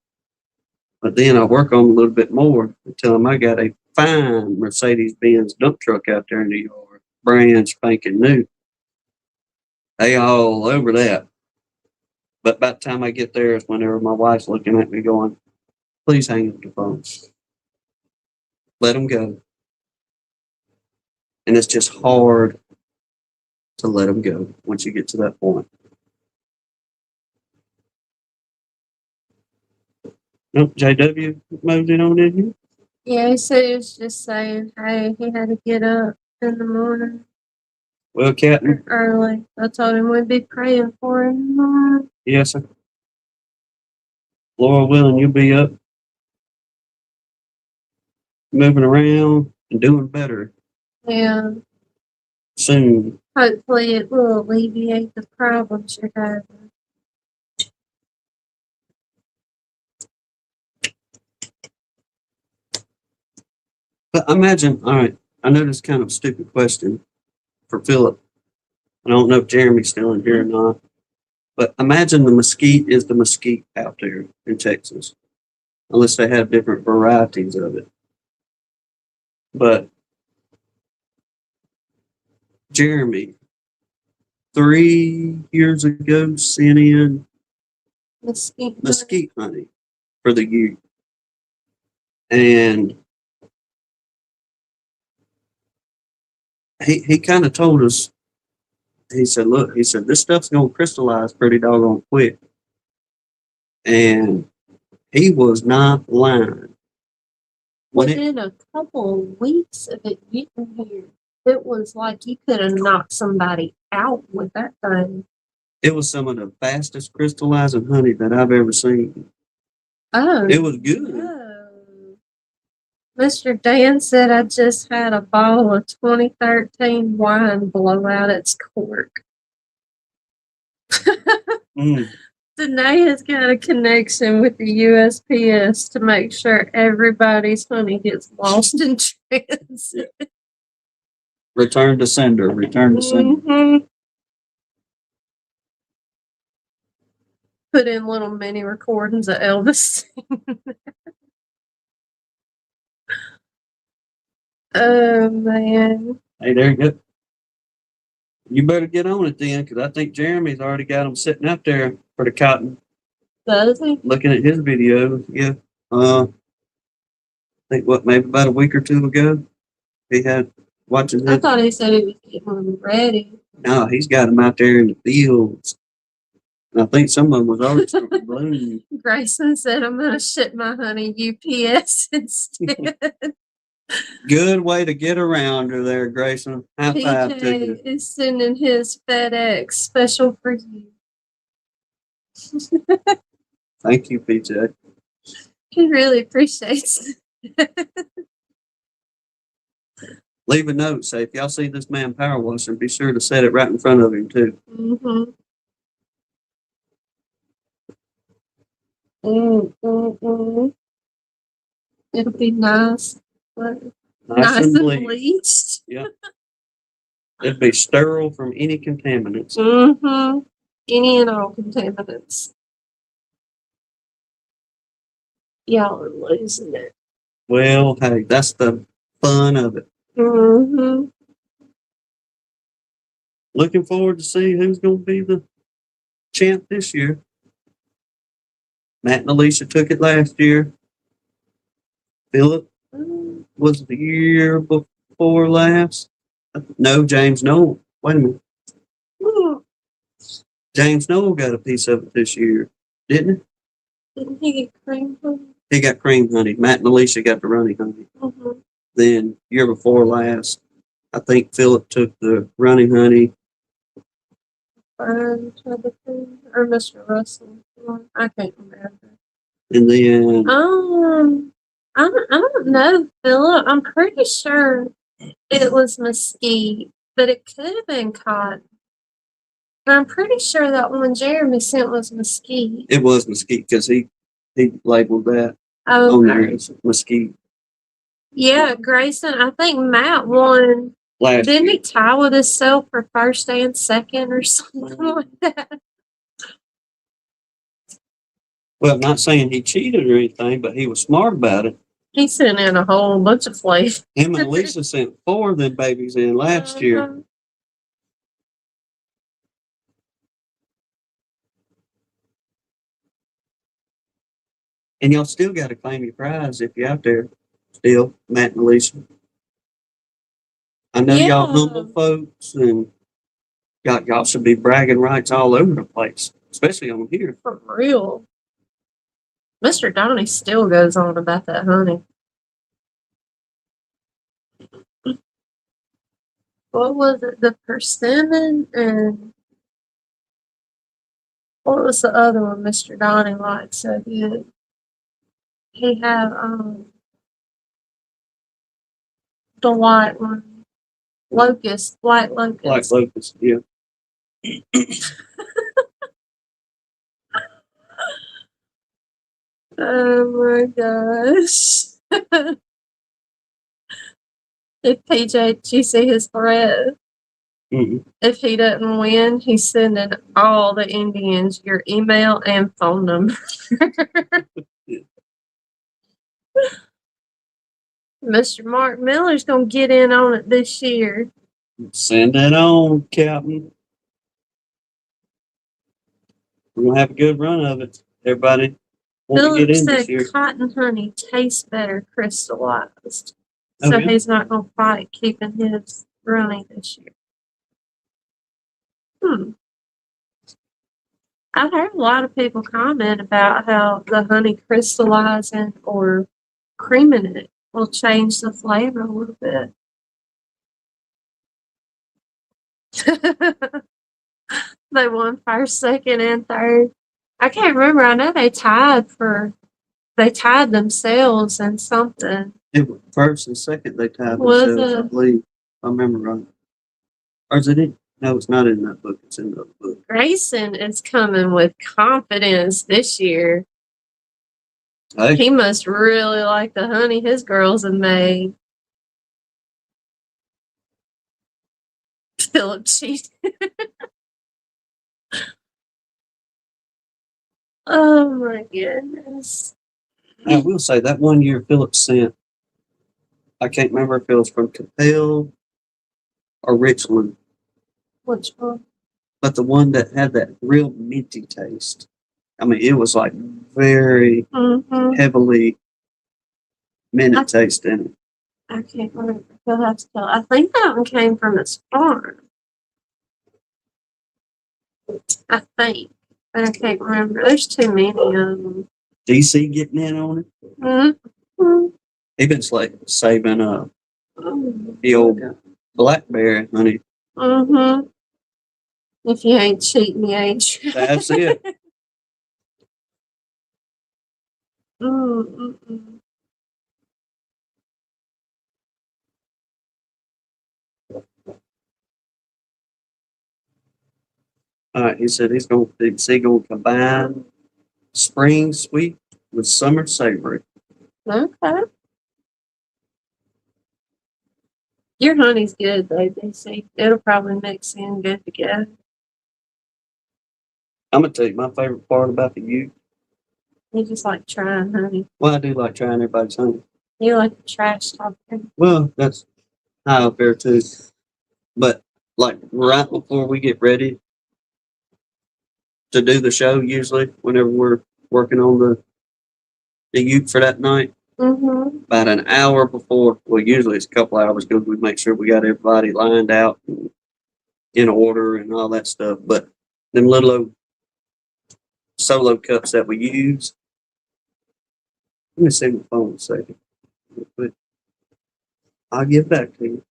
But then I work on them a little bit more and tell them I got a fine Mercedes Benz dump truck out there in the yard, brand spanking new. They all over that. But by the time I get there is whenever my wife's looking at me going, please hang up the phone. Let them go. And it's just hard to let them go once you get to that point. Nope, JW moved it on in here. Yeah, he said he was just saying, hey, he had to get up in the morning Well, Captain, early. I told him we'd be praying for him in the morning. yes, sir. Laura willing, you'll be up, moving around, and doing better Yeah, soon. hopefully it will alleviate the problems you're having. But imagine, all right, I know this is kind of a stupid question for Philip. I don't know if Jeremy's still in here or not. But imagine the mesquite is the mesquite out there in Texas, unless they have different varieties of it. But Jeremy, 3 years ago, sent in mesquite honey for the youth. And he kind of told us, he said, look, he said, this stuff's going to crystallize pretty doggone quick. And he was not lying. Within a couple of weeks of it getting here, it was like you could have knocked somebody out with that thing. It was some of the fastest crystallizing honey that I've ever seen. Oh. It was good. No. Mr. Dan said I just had a bottle of 2013 wine blow out its cork. Danae has got a connection with the USPS to make sure everybody's honey gets lost in transit. Return to sender. Return to sender. Mm-hmm. Put in little mini recordings of Elvis. Oh, man. Hey, there you go. You better get on it then, because I think Jeremy's already got them sitting out there for the cotton. Does he? Looking at his videos, yeah. I think maybe about a week or two ago, he had watching I that. thought he said he was getting them ready. No, he's got them out there in the fields. And I think some of them was already starting to bloom. Grayson said, I'm going to ship my honey UPS instead. Good way to get around her there, Grayson. High five to you. PJ is sending his FedEx special for you. Thank you, PJ. He really appreciates it. Leave a note. Say, if y'all see this man power washing, be sure to set it right in front of him, too. Mm-hmm. It'll be nice. But Nice nice and and bleached. bleached. Yeah. It'd be sterile from any contaminants. Mm-hmm. Any and all contaminants. Y'all are losing it. Well, hey, that's the fun of it. Mm-hmm. Looking forward to see who's going to be the champ this year. Matt and Alicia took it last year. Philip was the year before last. No, James Noel. Wait a minute. James Noel got a piece of it this year, didn't Didn't he get cream puff? he? He got cream honey. Matt and Alicia got the runny honey. Mm-hmm. Then year before last, I think Philip took the runny honey. Or Mr. Russell. I can't remember. And then I don't know, Philip. I'm pretty sure it was mesquite, but it could have been cotton. But I'm pretty sure that one Jeremy sent was mesquite. it was mesquite because he labeled that on there Okay. as mesquite Yeah, Grayson, I think Matt won. last Didn't year. he tie with himself for first and second or something like that? Well, I'm not saying he cheated or anything, but he was smart about it. He sent in a whole bunch of flavors. Him and Lisa sent 4 of them babies in last year. And y'all still got to claim your prize if you're out there still, Matt and Lisa. I know y'all humble folks and y'all should be bragging rights all over the place, especially on here. For real. Mr. Donnie still goes on about that honey. What was it? The persimmon and what was the other one Mr. Donnie liked so good? He had the white one. Locust, white locust. Like locust, yeah. Oh my gosh. If PJ, did you see his thread? Mm-mm. If he doesn't win, he's sending all the Indians your email and phone number. Mr. Mark Miller's gonna get in on it this year. Send it on, Captain. We're gonna have a good run of it. Everybody want to get Philip in this said year. cotton honey tastes better crystallized. So yeah? he's not gonna fight keeping his running this year. I've heard a lot of people comment about how the honey crystallizing or creaming it will change the flavor a little bit. They won first, second, and third. I can't remember. I know they tied themselves in something. It was first and second they tied Was themselves, I it? believe. If I remember right. Or is it in? No, it's not in that book. It's in the book. Grayson is coming with confidence this year. Hey, He must really like the honey his girls have made. Philip cheated. Oh my goodness. I will say that one year Philip sent, I can't remember if it was from Capel or Richland, Which one? but the one that had that real minty taste. I mean, it was like very heavily minty taste in it. I can't remember. He'll have to tell. I think that one came from his farm. I think. But I can't remember. There's too many of them. DC getting in on it. Mm-hmm. He been saving the old blackberry honey. Mm-hmm. If you ain't cheating, you ain't. That's it. Mm-mm. All right, he said he's going to combine spring sweet with summer savory. Okay. Your honey's good though, DC. It'll probably mix in good together. I'm gonna tell you my favorite part about the Ute. You just like trying honey. Well, I do like trying everybody's honey. You like the trash talking. Well, that's high up there too. But like right before we get ready to do the show, usually whenever we're working on the Ute for that night, Mm-hmm. about an hour before. Well, usually it's a couple hours because we make sure we got everybody lined out and in order and all that stuff. But them little old solo cups that we use. Let me see my phone a second. But I'll get back to you.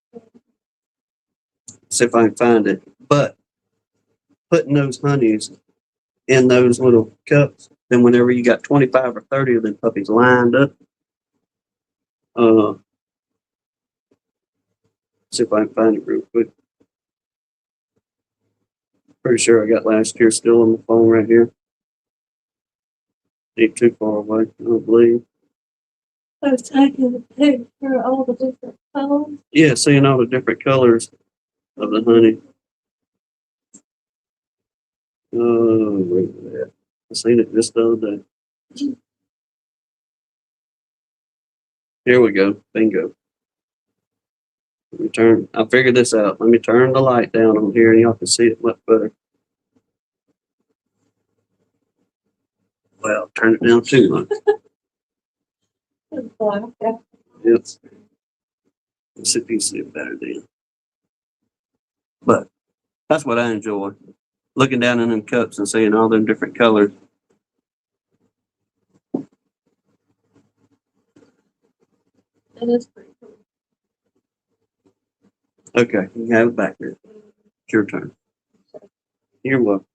See if I can find it. But putting those honeys in those little cups, then whenever you got 25 or 30 of them puppies lined up, see if I can find it real quick. Pretty sure I got last year still on the phone right here. Ain't too far away, I don't believe. I was taking the picture of all the different colors. Yeah, seeing all the different colors of the honey. Where is it at? I seen it just the other day. Here we go. Bingo. Let me turn. I figured this out. Let me turn the light down on here, and y'all can see it much better. Well, turn it down too much. Yes. Let's see if you can see it better then. But that's what I enjoy. Looking down in them cups and seeing all them different colors. It is pretty cool. Okay, you have it back there. It's your turn. You're welcome.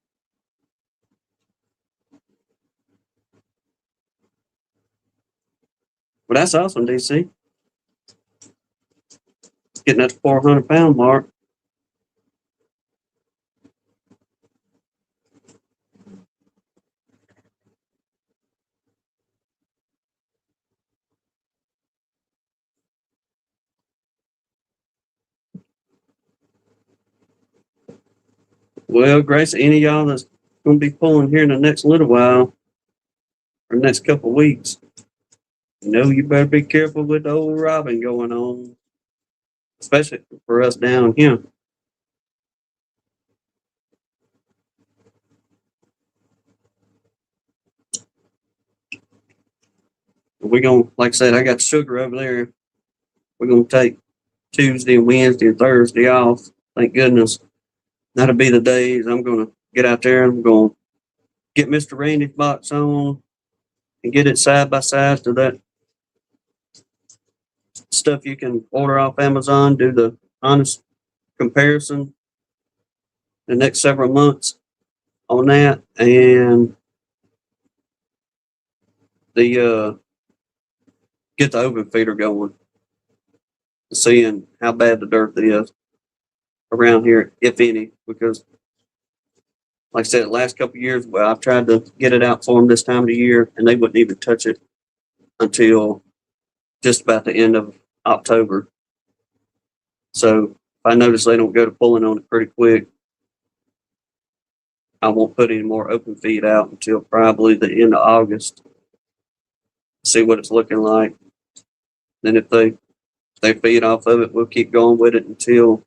Well, that's awesome, DC. Getting that 400-pound mark. Well, Grace, any of y'all that's going to be pulling here in the next little while, or next couple of weeks, you better be careful with the old robbing going on, especially for us down here. We're going to, like I said, I got sugar over there. We're going to take Tuesday and Wednesday and Thursday off. Thank goodness. That'll be the days I'm going to get out there and I'm going to get Mr. Randy's box on and get it side by side to that stuff you can order off Amazon, do the honest comparison the next several months on that, and the get the oven feeder going, seeing how bad the dirt is around here, if any, because like I said, the last couple of years, well, I've tried to get it out for them this time of the year, and they wouldn't even touch it until just about the end of October. So if I notice they don't go to pulling on it pretty quick, I won't put any more open feed out until probably the end of August. See what it's looking like. Then if they feed off of it, we'll keep going with it until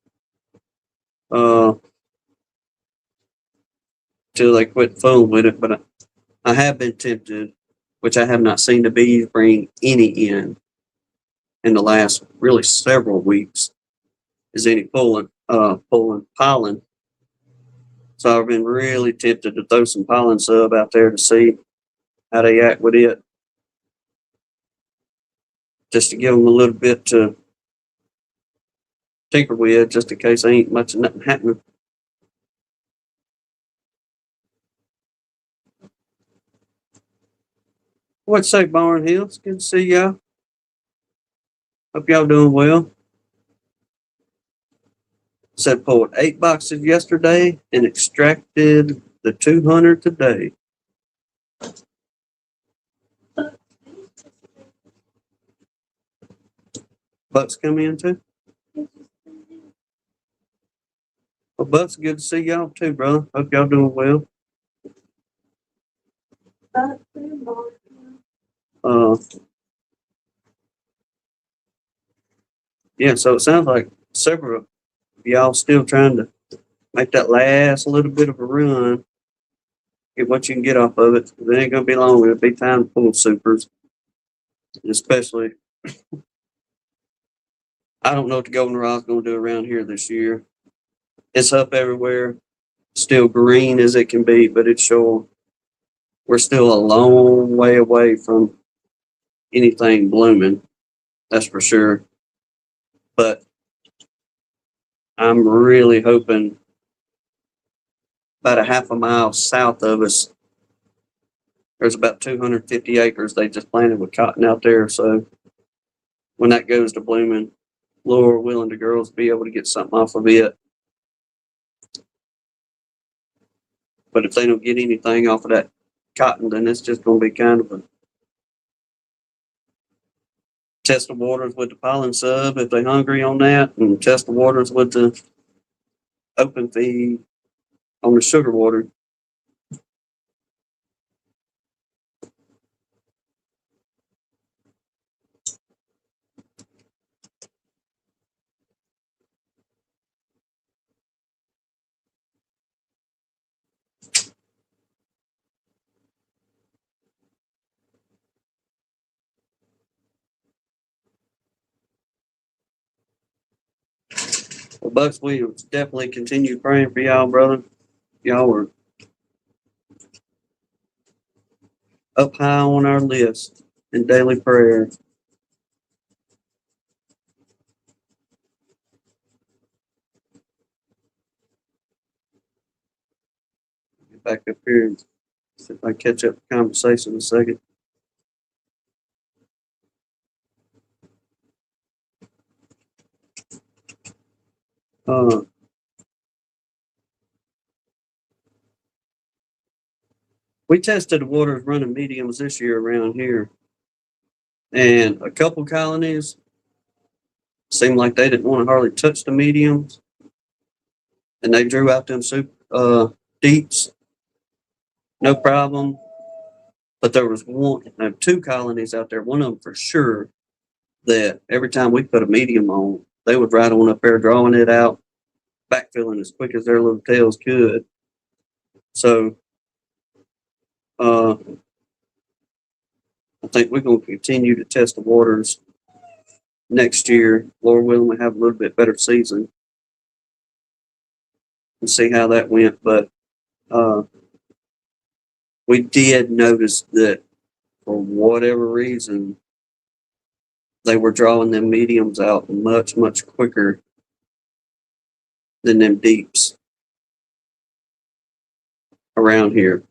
they quit fooling with it. But I have been tempted, which I have not seen the bees bring any in the last really several weeks, is any pulling pollen. So I've been really tempted to throw some pollen sub out there to see how they act with it, just to give them a little bit to tinker with, just in case ain't much of nothing happening. What'd you say, Barn Hills? Good to see y'all. Hope y'all doing well. Said pulled 8 boxes yesterday and extracted the 200 today. Bucks come in too. Well, Bucks, good to see y'all too, brother. Hope y'all doing well. Uh, yeah, so it sounds like several of y'all still trying to make that last little bit of a run, get what you can get off of it. It ain't gonna be long. It'll be time to pull supers, especially. I don't know what the goldenrod's gonna do around here this year. It's up everywhere, still green as it can be, but it's sure we're still a long way away from anything blooming. That's for sure. But I'm really hoping about a half a mile south of us, there's about 250 acres they just planted with cotton out there. So when that goes to blooming, Lord willing, the girls be able to get something off of it. But if they don't get anything off of that cotton, then it's just going to be kind of a test the waters with the pollen sub if they're hungry on that, and test the waters with the open feed on the sugar water. Well, Bucks, we definitely continue praying for y'all, brother. Y'all are up high on our list in daily prayer. Get back up here and see if I catch up the conversation in a second. Uh, we tested the waters running mediums this year around here, and a couple colonies seemed like they didn't want to hardly touch the mediums, and they drew out them deeps, no problem. But there was two colonies out there. One of them for sure that every time we put a medium on, they would ride on up there drawing it out, backfilling as quick as their little tails could. So I think we're going to continue to test the waters next year. Lord willing, we have a little bit better season and see how that went. But we did notice that for whatever reason, they were drawing them mediums out much, much quicker than them deeps around here.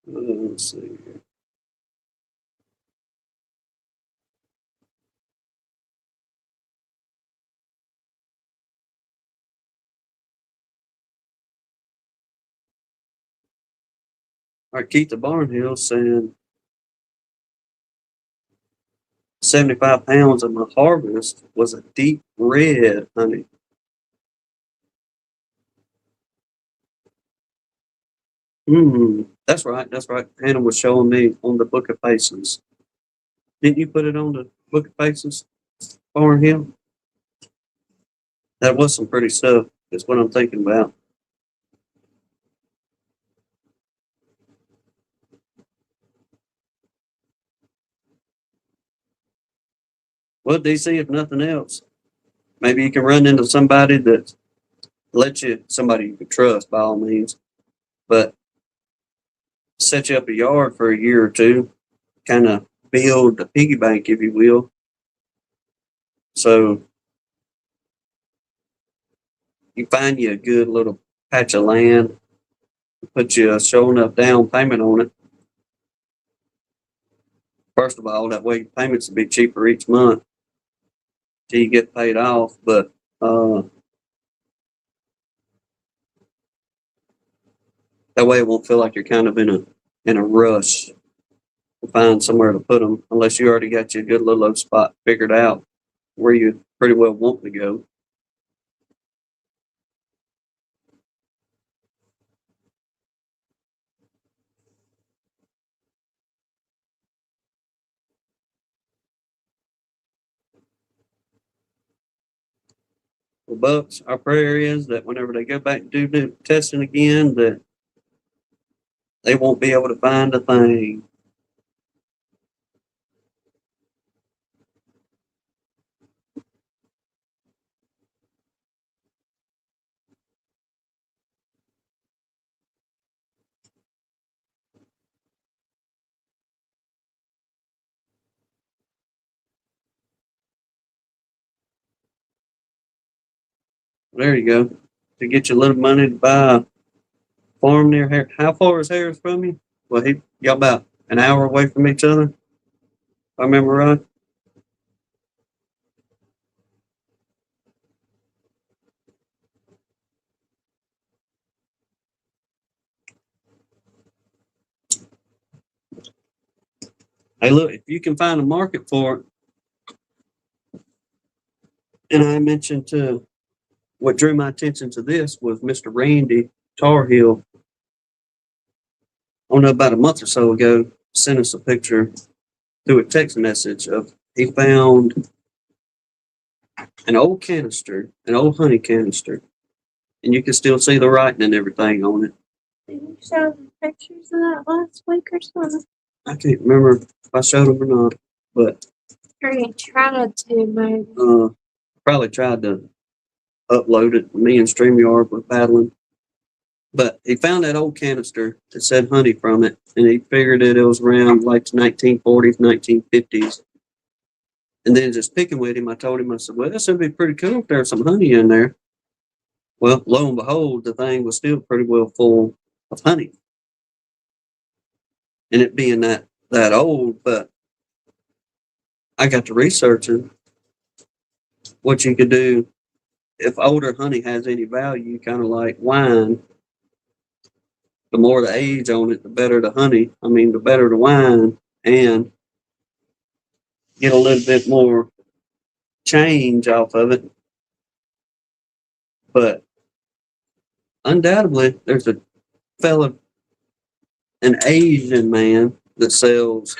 Let's see here. All right, Keith the Barnhill saying 75 pounds of my harvest was a deep red honey. That's right. That's right. Hannah was showing me on the Book of Faces. Didn't you put it on the Book of Faces, Barnhill? That was some pretty stuff. That's what I'm thinking about. Well, DC, if nothing else, maybe you can run into somebody that lets you, somebody you can trust by all means, but set you up a yard for a year or two, kind of build a piggy bank, if you will. So You find you a good little patch of land, put you a sure enough down payment on it. First of all, that way your payments will be cheaper each month till you get paid off. But that way it won't feel like you're kind of in a rush to find somewhere to put them, unless you already got your good little spot figured out where you pretty well want to go. Well, Bucks, our prayer is that whenever they go back and do new testing again, that they won't be able to find a thing. There you go. To get you a little money to buy a farm near here. How far is Harris from you? Well, y'all about an hour away from each other, if I remember right. Hey, look, if you can find a market for it, and I mentioned to what drew my attention to this was Mr. Randy Tarhill. I don't know, about a month or so ago, sent us a picture through a text message of he found an old canister, an old honey canister, and you can still see the writing and everything on it. Did you show the pictures of that last week or something? I can't remember if I showed them or not, but Or you tried to, maybe. probably tried to upload it. Me and StreamYard were battling. But he found that old canister that said honey from it, and he figured it was around like 1940s, 1950s. And then just picking with him, I told him, I said, well, this would be pretty cool if there's some honey in there. Well, lo and behold, the thing was still pretty well full of honey. And it being that old, but I got to researching what you could do if older honey has any value, kind of like wine. The more the age on it, the better the honey. I mean, the better the wine, and get a little bit more change off of it. But undoubtedly, there's a fella, an Asian man that sells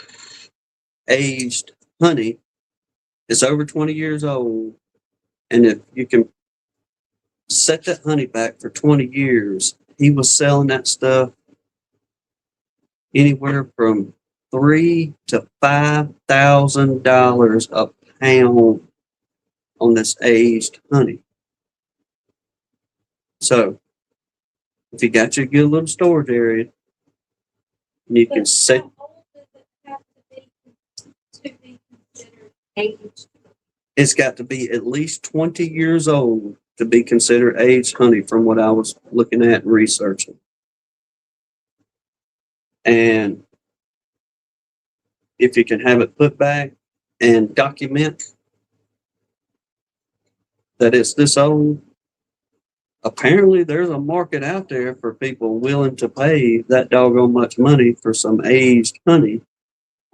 aged honey. It's over 20 years old, and if you can set that honey back for 20 years, he was selling that stuff anywhere from $3,000 to $5,000 a pound on this aged honey. So, if you got your good little storage area, you can set. How old does it have to be considered aged? It's got to be at least 20 years old to be considered aged honey, from what I was looking at and researching. And if you can have it put back and document that it's this old, apparently there's a market out there for people willing to pay that doggone much money for some aged honey.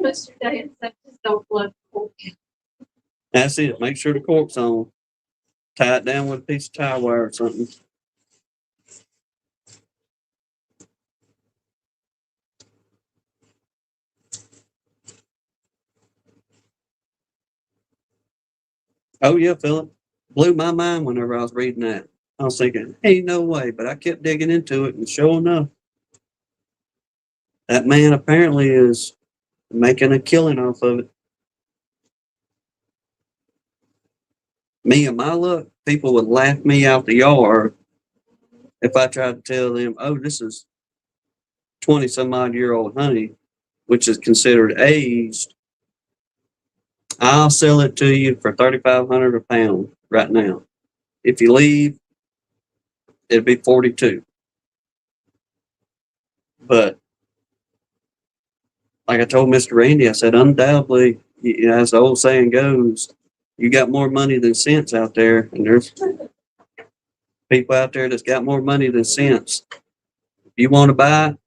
Mr. Day, just don't blood cork. That's it. Make sure the cork's on. Tie it down with a piece of tie wire or something. Oh yeah, Philip. Blew my mind whenever I was reading that. I was thinking, hey, no way. But I kept digging into it, and sure enough, that man apparently is making a killing off of it. Me and my luck, people would laugh me out the yard if I tried to tell them, oh, this is 20 some odd year old honey, which is considered aged. I'll sell it to you for $3,500 a pound right now. If you leave, it'd be 42. But like I told Mr. Randy, I said, undoubtedly, as the old saying goes, you got more money than sense out there, and there's people out there that's got more money than sense. If you want to buy,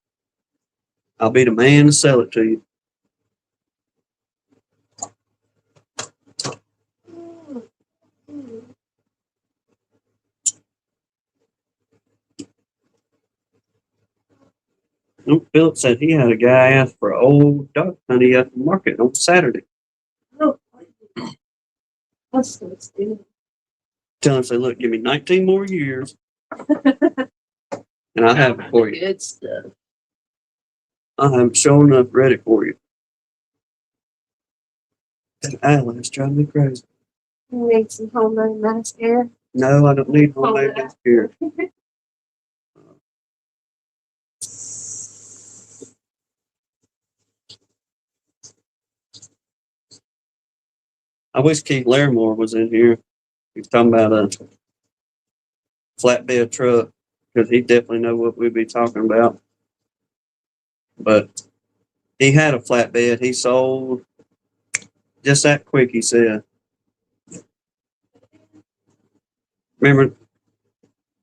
I'll be the man to sell it to you. Philip said he had a guy ask for old duck honey at the market on Saturday. Oh, that's so stupid. Tell him, say, look, give me 19 more years, and I'll have it for you. Good stuff. I'll have it sure enough ready for you. That eyelash driving me crazy. You need some homemade mascara. No, I don't need homemade mascara. I wish Keith Larimore was in here. He's talking about a flatbed truck, because he definitely know what we'd be talking about. But he had a flatbed. He sold just that quick, he said. Remember,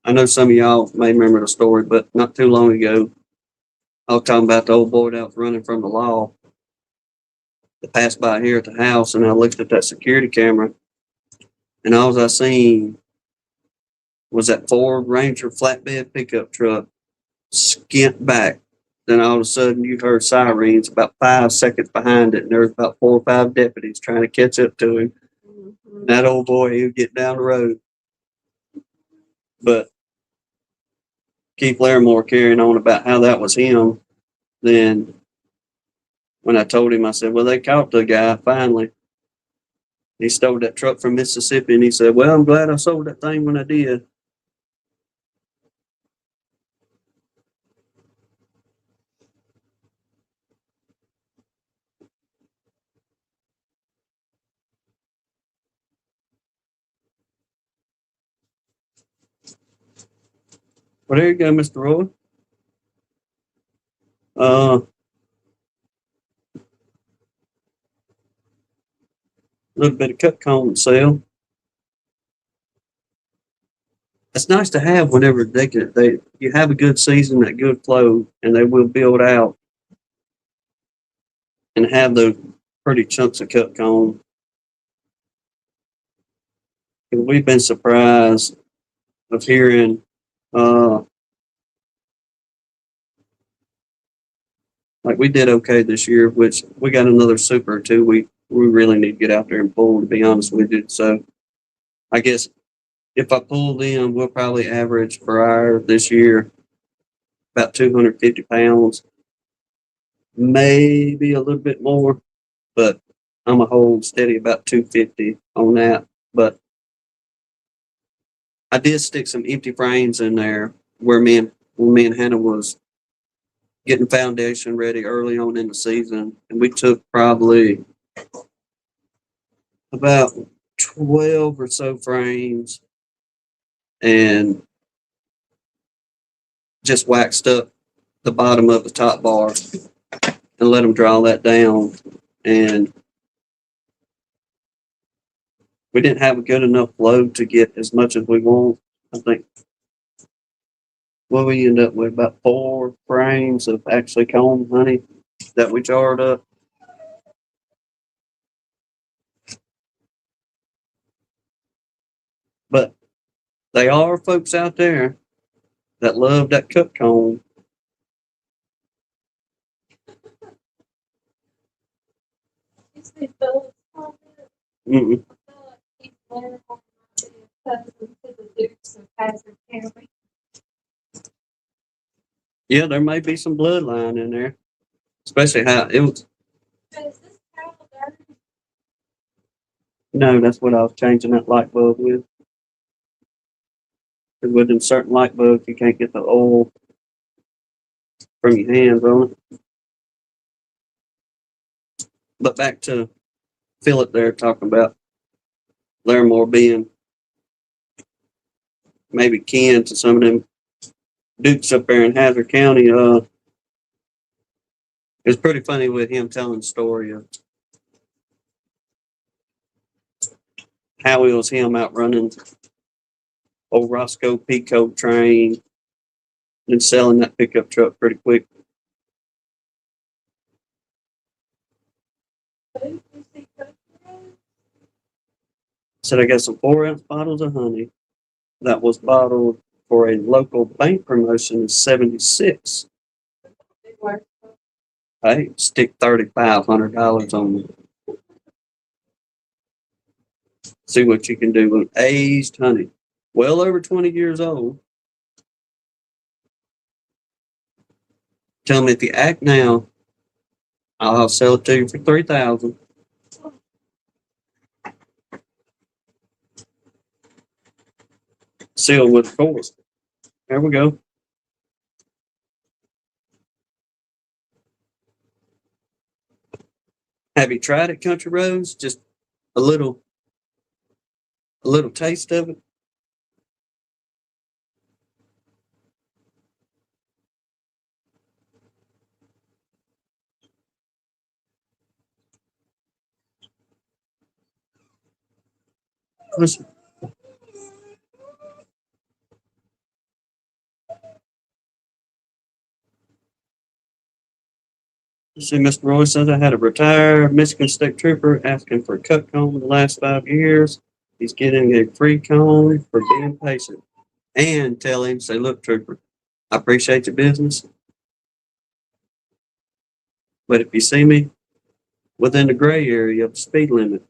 I know some of y'all may remember the story, but not too long ago, I was talking about the old boy that was running from the law that passed by here at the house, and I looked at that security camera, and all I seen was that Ford Ranger flatbed pickup truck skint back. Then all of a sudden, you heard sirens about 5 seconds behind it, and there was about 4 or 5 deputies trying to catch up to him. Mm-hmm. That old boy, he would get down the road. But Keith Larimore carrying on about how that was him. Then when I told him, I said, well, they caught the guy finally. He stole that truck from Mississippi, and he said, well, I'm glad I sold that thing when I did. Well, there you go, Mr. Roy. A little bit of cut cone sale. It's nice to have whenever you have a good season, that good flow, and they will build out and have those pretty chunks of cut cone. And we've been surprised of hearing like we did okay this year, which we got another super or two. We really need to get out there and pull, to be honest with you. So I guess if I pull them, we'll probably average for our this year about 250 pounds, maybe a little bit more, but I'm a hold steady about 250 on that. But I did stick some empty frames in there where me and Hannah was getting foundation ready early on in the season, and we took probably about 12 or so frames and just waxed up the bottom of the top bar and let them draw that down. And we didn't have a good enough load to get as much as we want. I think we end up with about 4 frames of actually comb honey that we jarred up. But there are folks out there that love that cut comb. Mm-mm. Yeah, there may be some bloodline in there, especially how it was. No, that's what I was changing that light bulb with. Because with certain light bulbs, you can't get the oil from your hands on it. But back to Philip there talking about Larimore being maybe kin to some of them dukes up there in Hazard County. It's pretty funny with him telling the story of how it was him out running old Roscoe Pico train and selling that pickup truck pretty quick. Said I got some 4-ounce bottles of honey that was bottled for a local bank promotion in '76. Hey, stick $3,500 on it. See what you can do with aged honey. Well over 20 years old. Tell me if you act now, I'll sell it to you for $3,000. Sealed with a cord. There we go. Have you tried it, Country Roads? Just a little taste of it. Listen. See, Mr. Roy says I had a retired Michigan State Trooper asking for a cut comb in the last 5 years. He's getting a free comb for being patient. And tell him, say, look, Trooper, I appreciate your business, but if you see me within the gray area of the speed limit,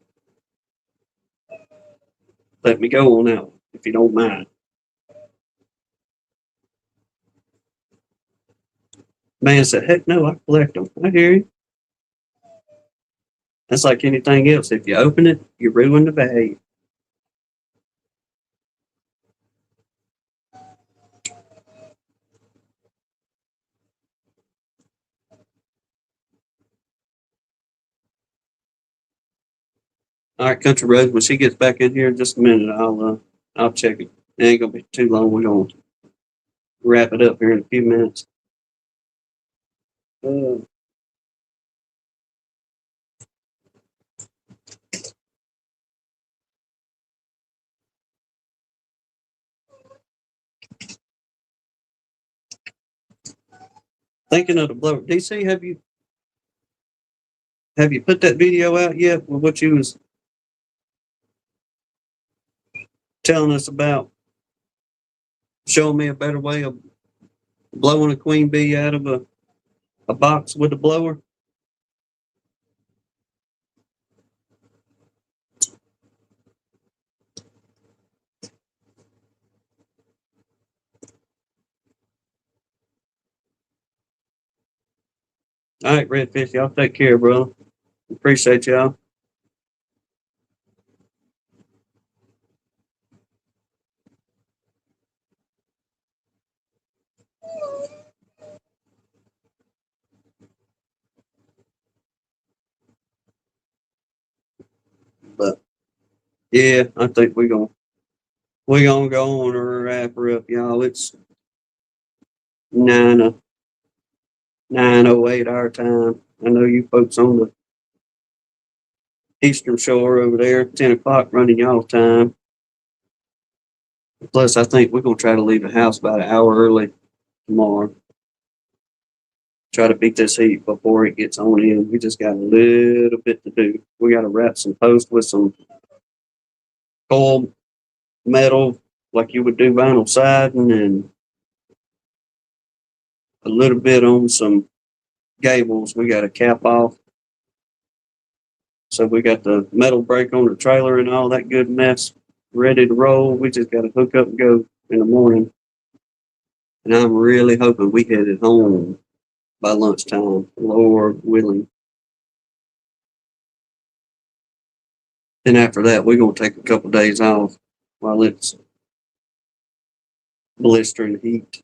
let me go on out, if you don't mind. Man said, heck no, I collect them. I hear you. That's like anything else. If you open it, you ruin the bag. All right, Country Road. When she gets back in here in just a minute, I'll check it. It ain't gonna be too long. We're gonna wrap it up here in a few minutes. Uh, Thinking of the blower, DC, have you put that video out yet with what you was telling us about? Showing me a better way of blowing a queen bee out of a box with a blower. All right, Redfish, y'all take care, brother. Appreciate y'all. But yeah, I think we're gonna go on and wrap her up, y'all. It's 9:08 our time. I know you folks on the Eastern Shore over there, 10 o'clock running y'all time. Plus, I think we're gonna try to leave the house about an hour early tomorrow. Try to beat this heat before it gets on in. We just got a little bit to do. We got to wrap some posts with some coil metal, like you would do vinyl siding, and a little bit on some gables. We got to cap off. So we got the metal brake on the trailer and all that good mess ready to roll. We just got to hook up and go in the morning. And I'm really hoping we hit it home by lunchtime, Lord willing. Then after that, we're going to take a couple days off while it's blistering heat.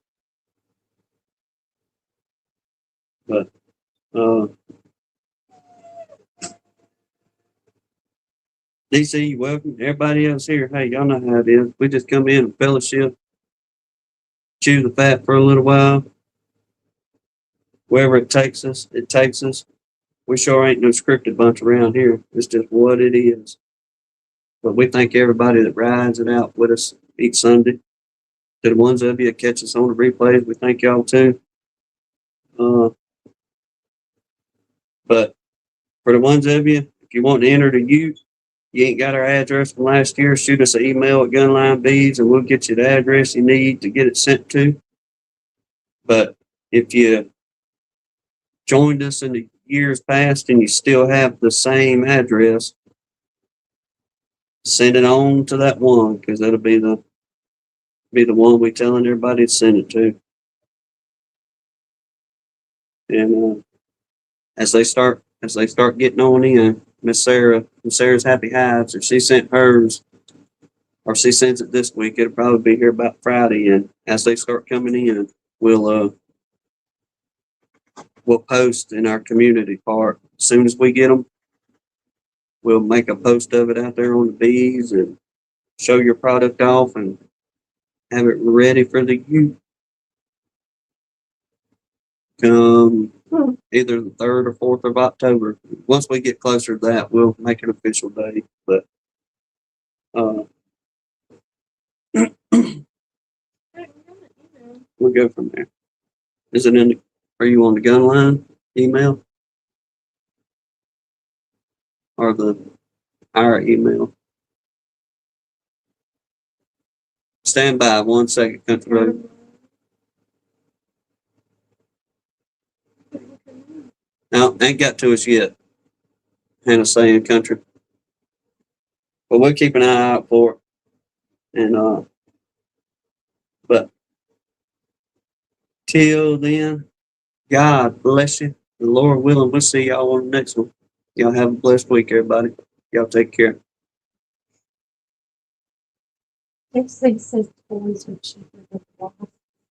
But DC, welcome. Everybody else here, hey, y'all know how it is. We just come in and fellowship, chew the fat for a little while. Wherever it takes us, it takes us. We sure ain't no scripted bunch around here. It's just what it is. But we thank everybody that rides it out with us each Sunday. To the ones of you that catch us on the replays, we thank y'all too. But for the ones of you, if you want to enter the youth, you ain't got our address from last year, shoot us an email at Gunline Beads and we'll get you the address you need to get it sent to. But if you joined us in the years past and you still have the same address, send it on to that one, because that'll be the one we telling everybody to send it to. And as they start getting on in, Miss Sarah's Happy Hives, if she sent hers or she sends it this week, it'll probably be here about Friday. And as they start coming in, we'll post in our community part. As soon as we get them, we'll make a post of it out there on the bees and show your product off and have it ready for the youth. Come either the 3rd or 4th of October. Once we get closer to that, we'll make an official date. But we'll go from there. Is it in? Are you on the gun line email or our email? Stand by 1 second, country road. No, ain't got to us yet. Hannah saying country. But we'll keep an eye out for it. And but till then, God bless you. The Lord willing, we'll see y'all on the next one. Y'all have a blessed week, everybody. Y'all take care. It says boys are cheaper.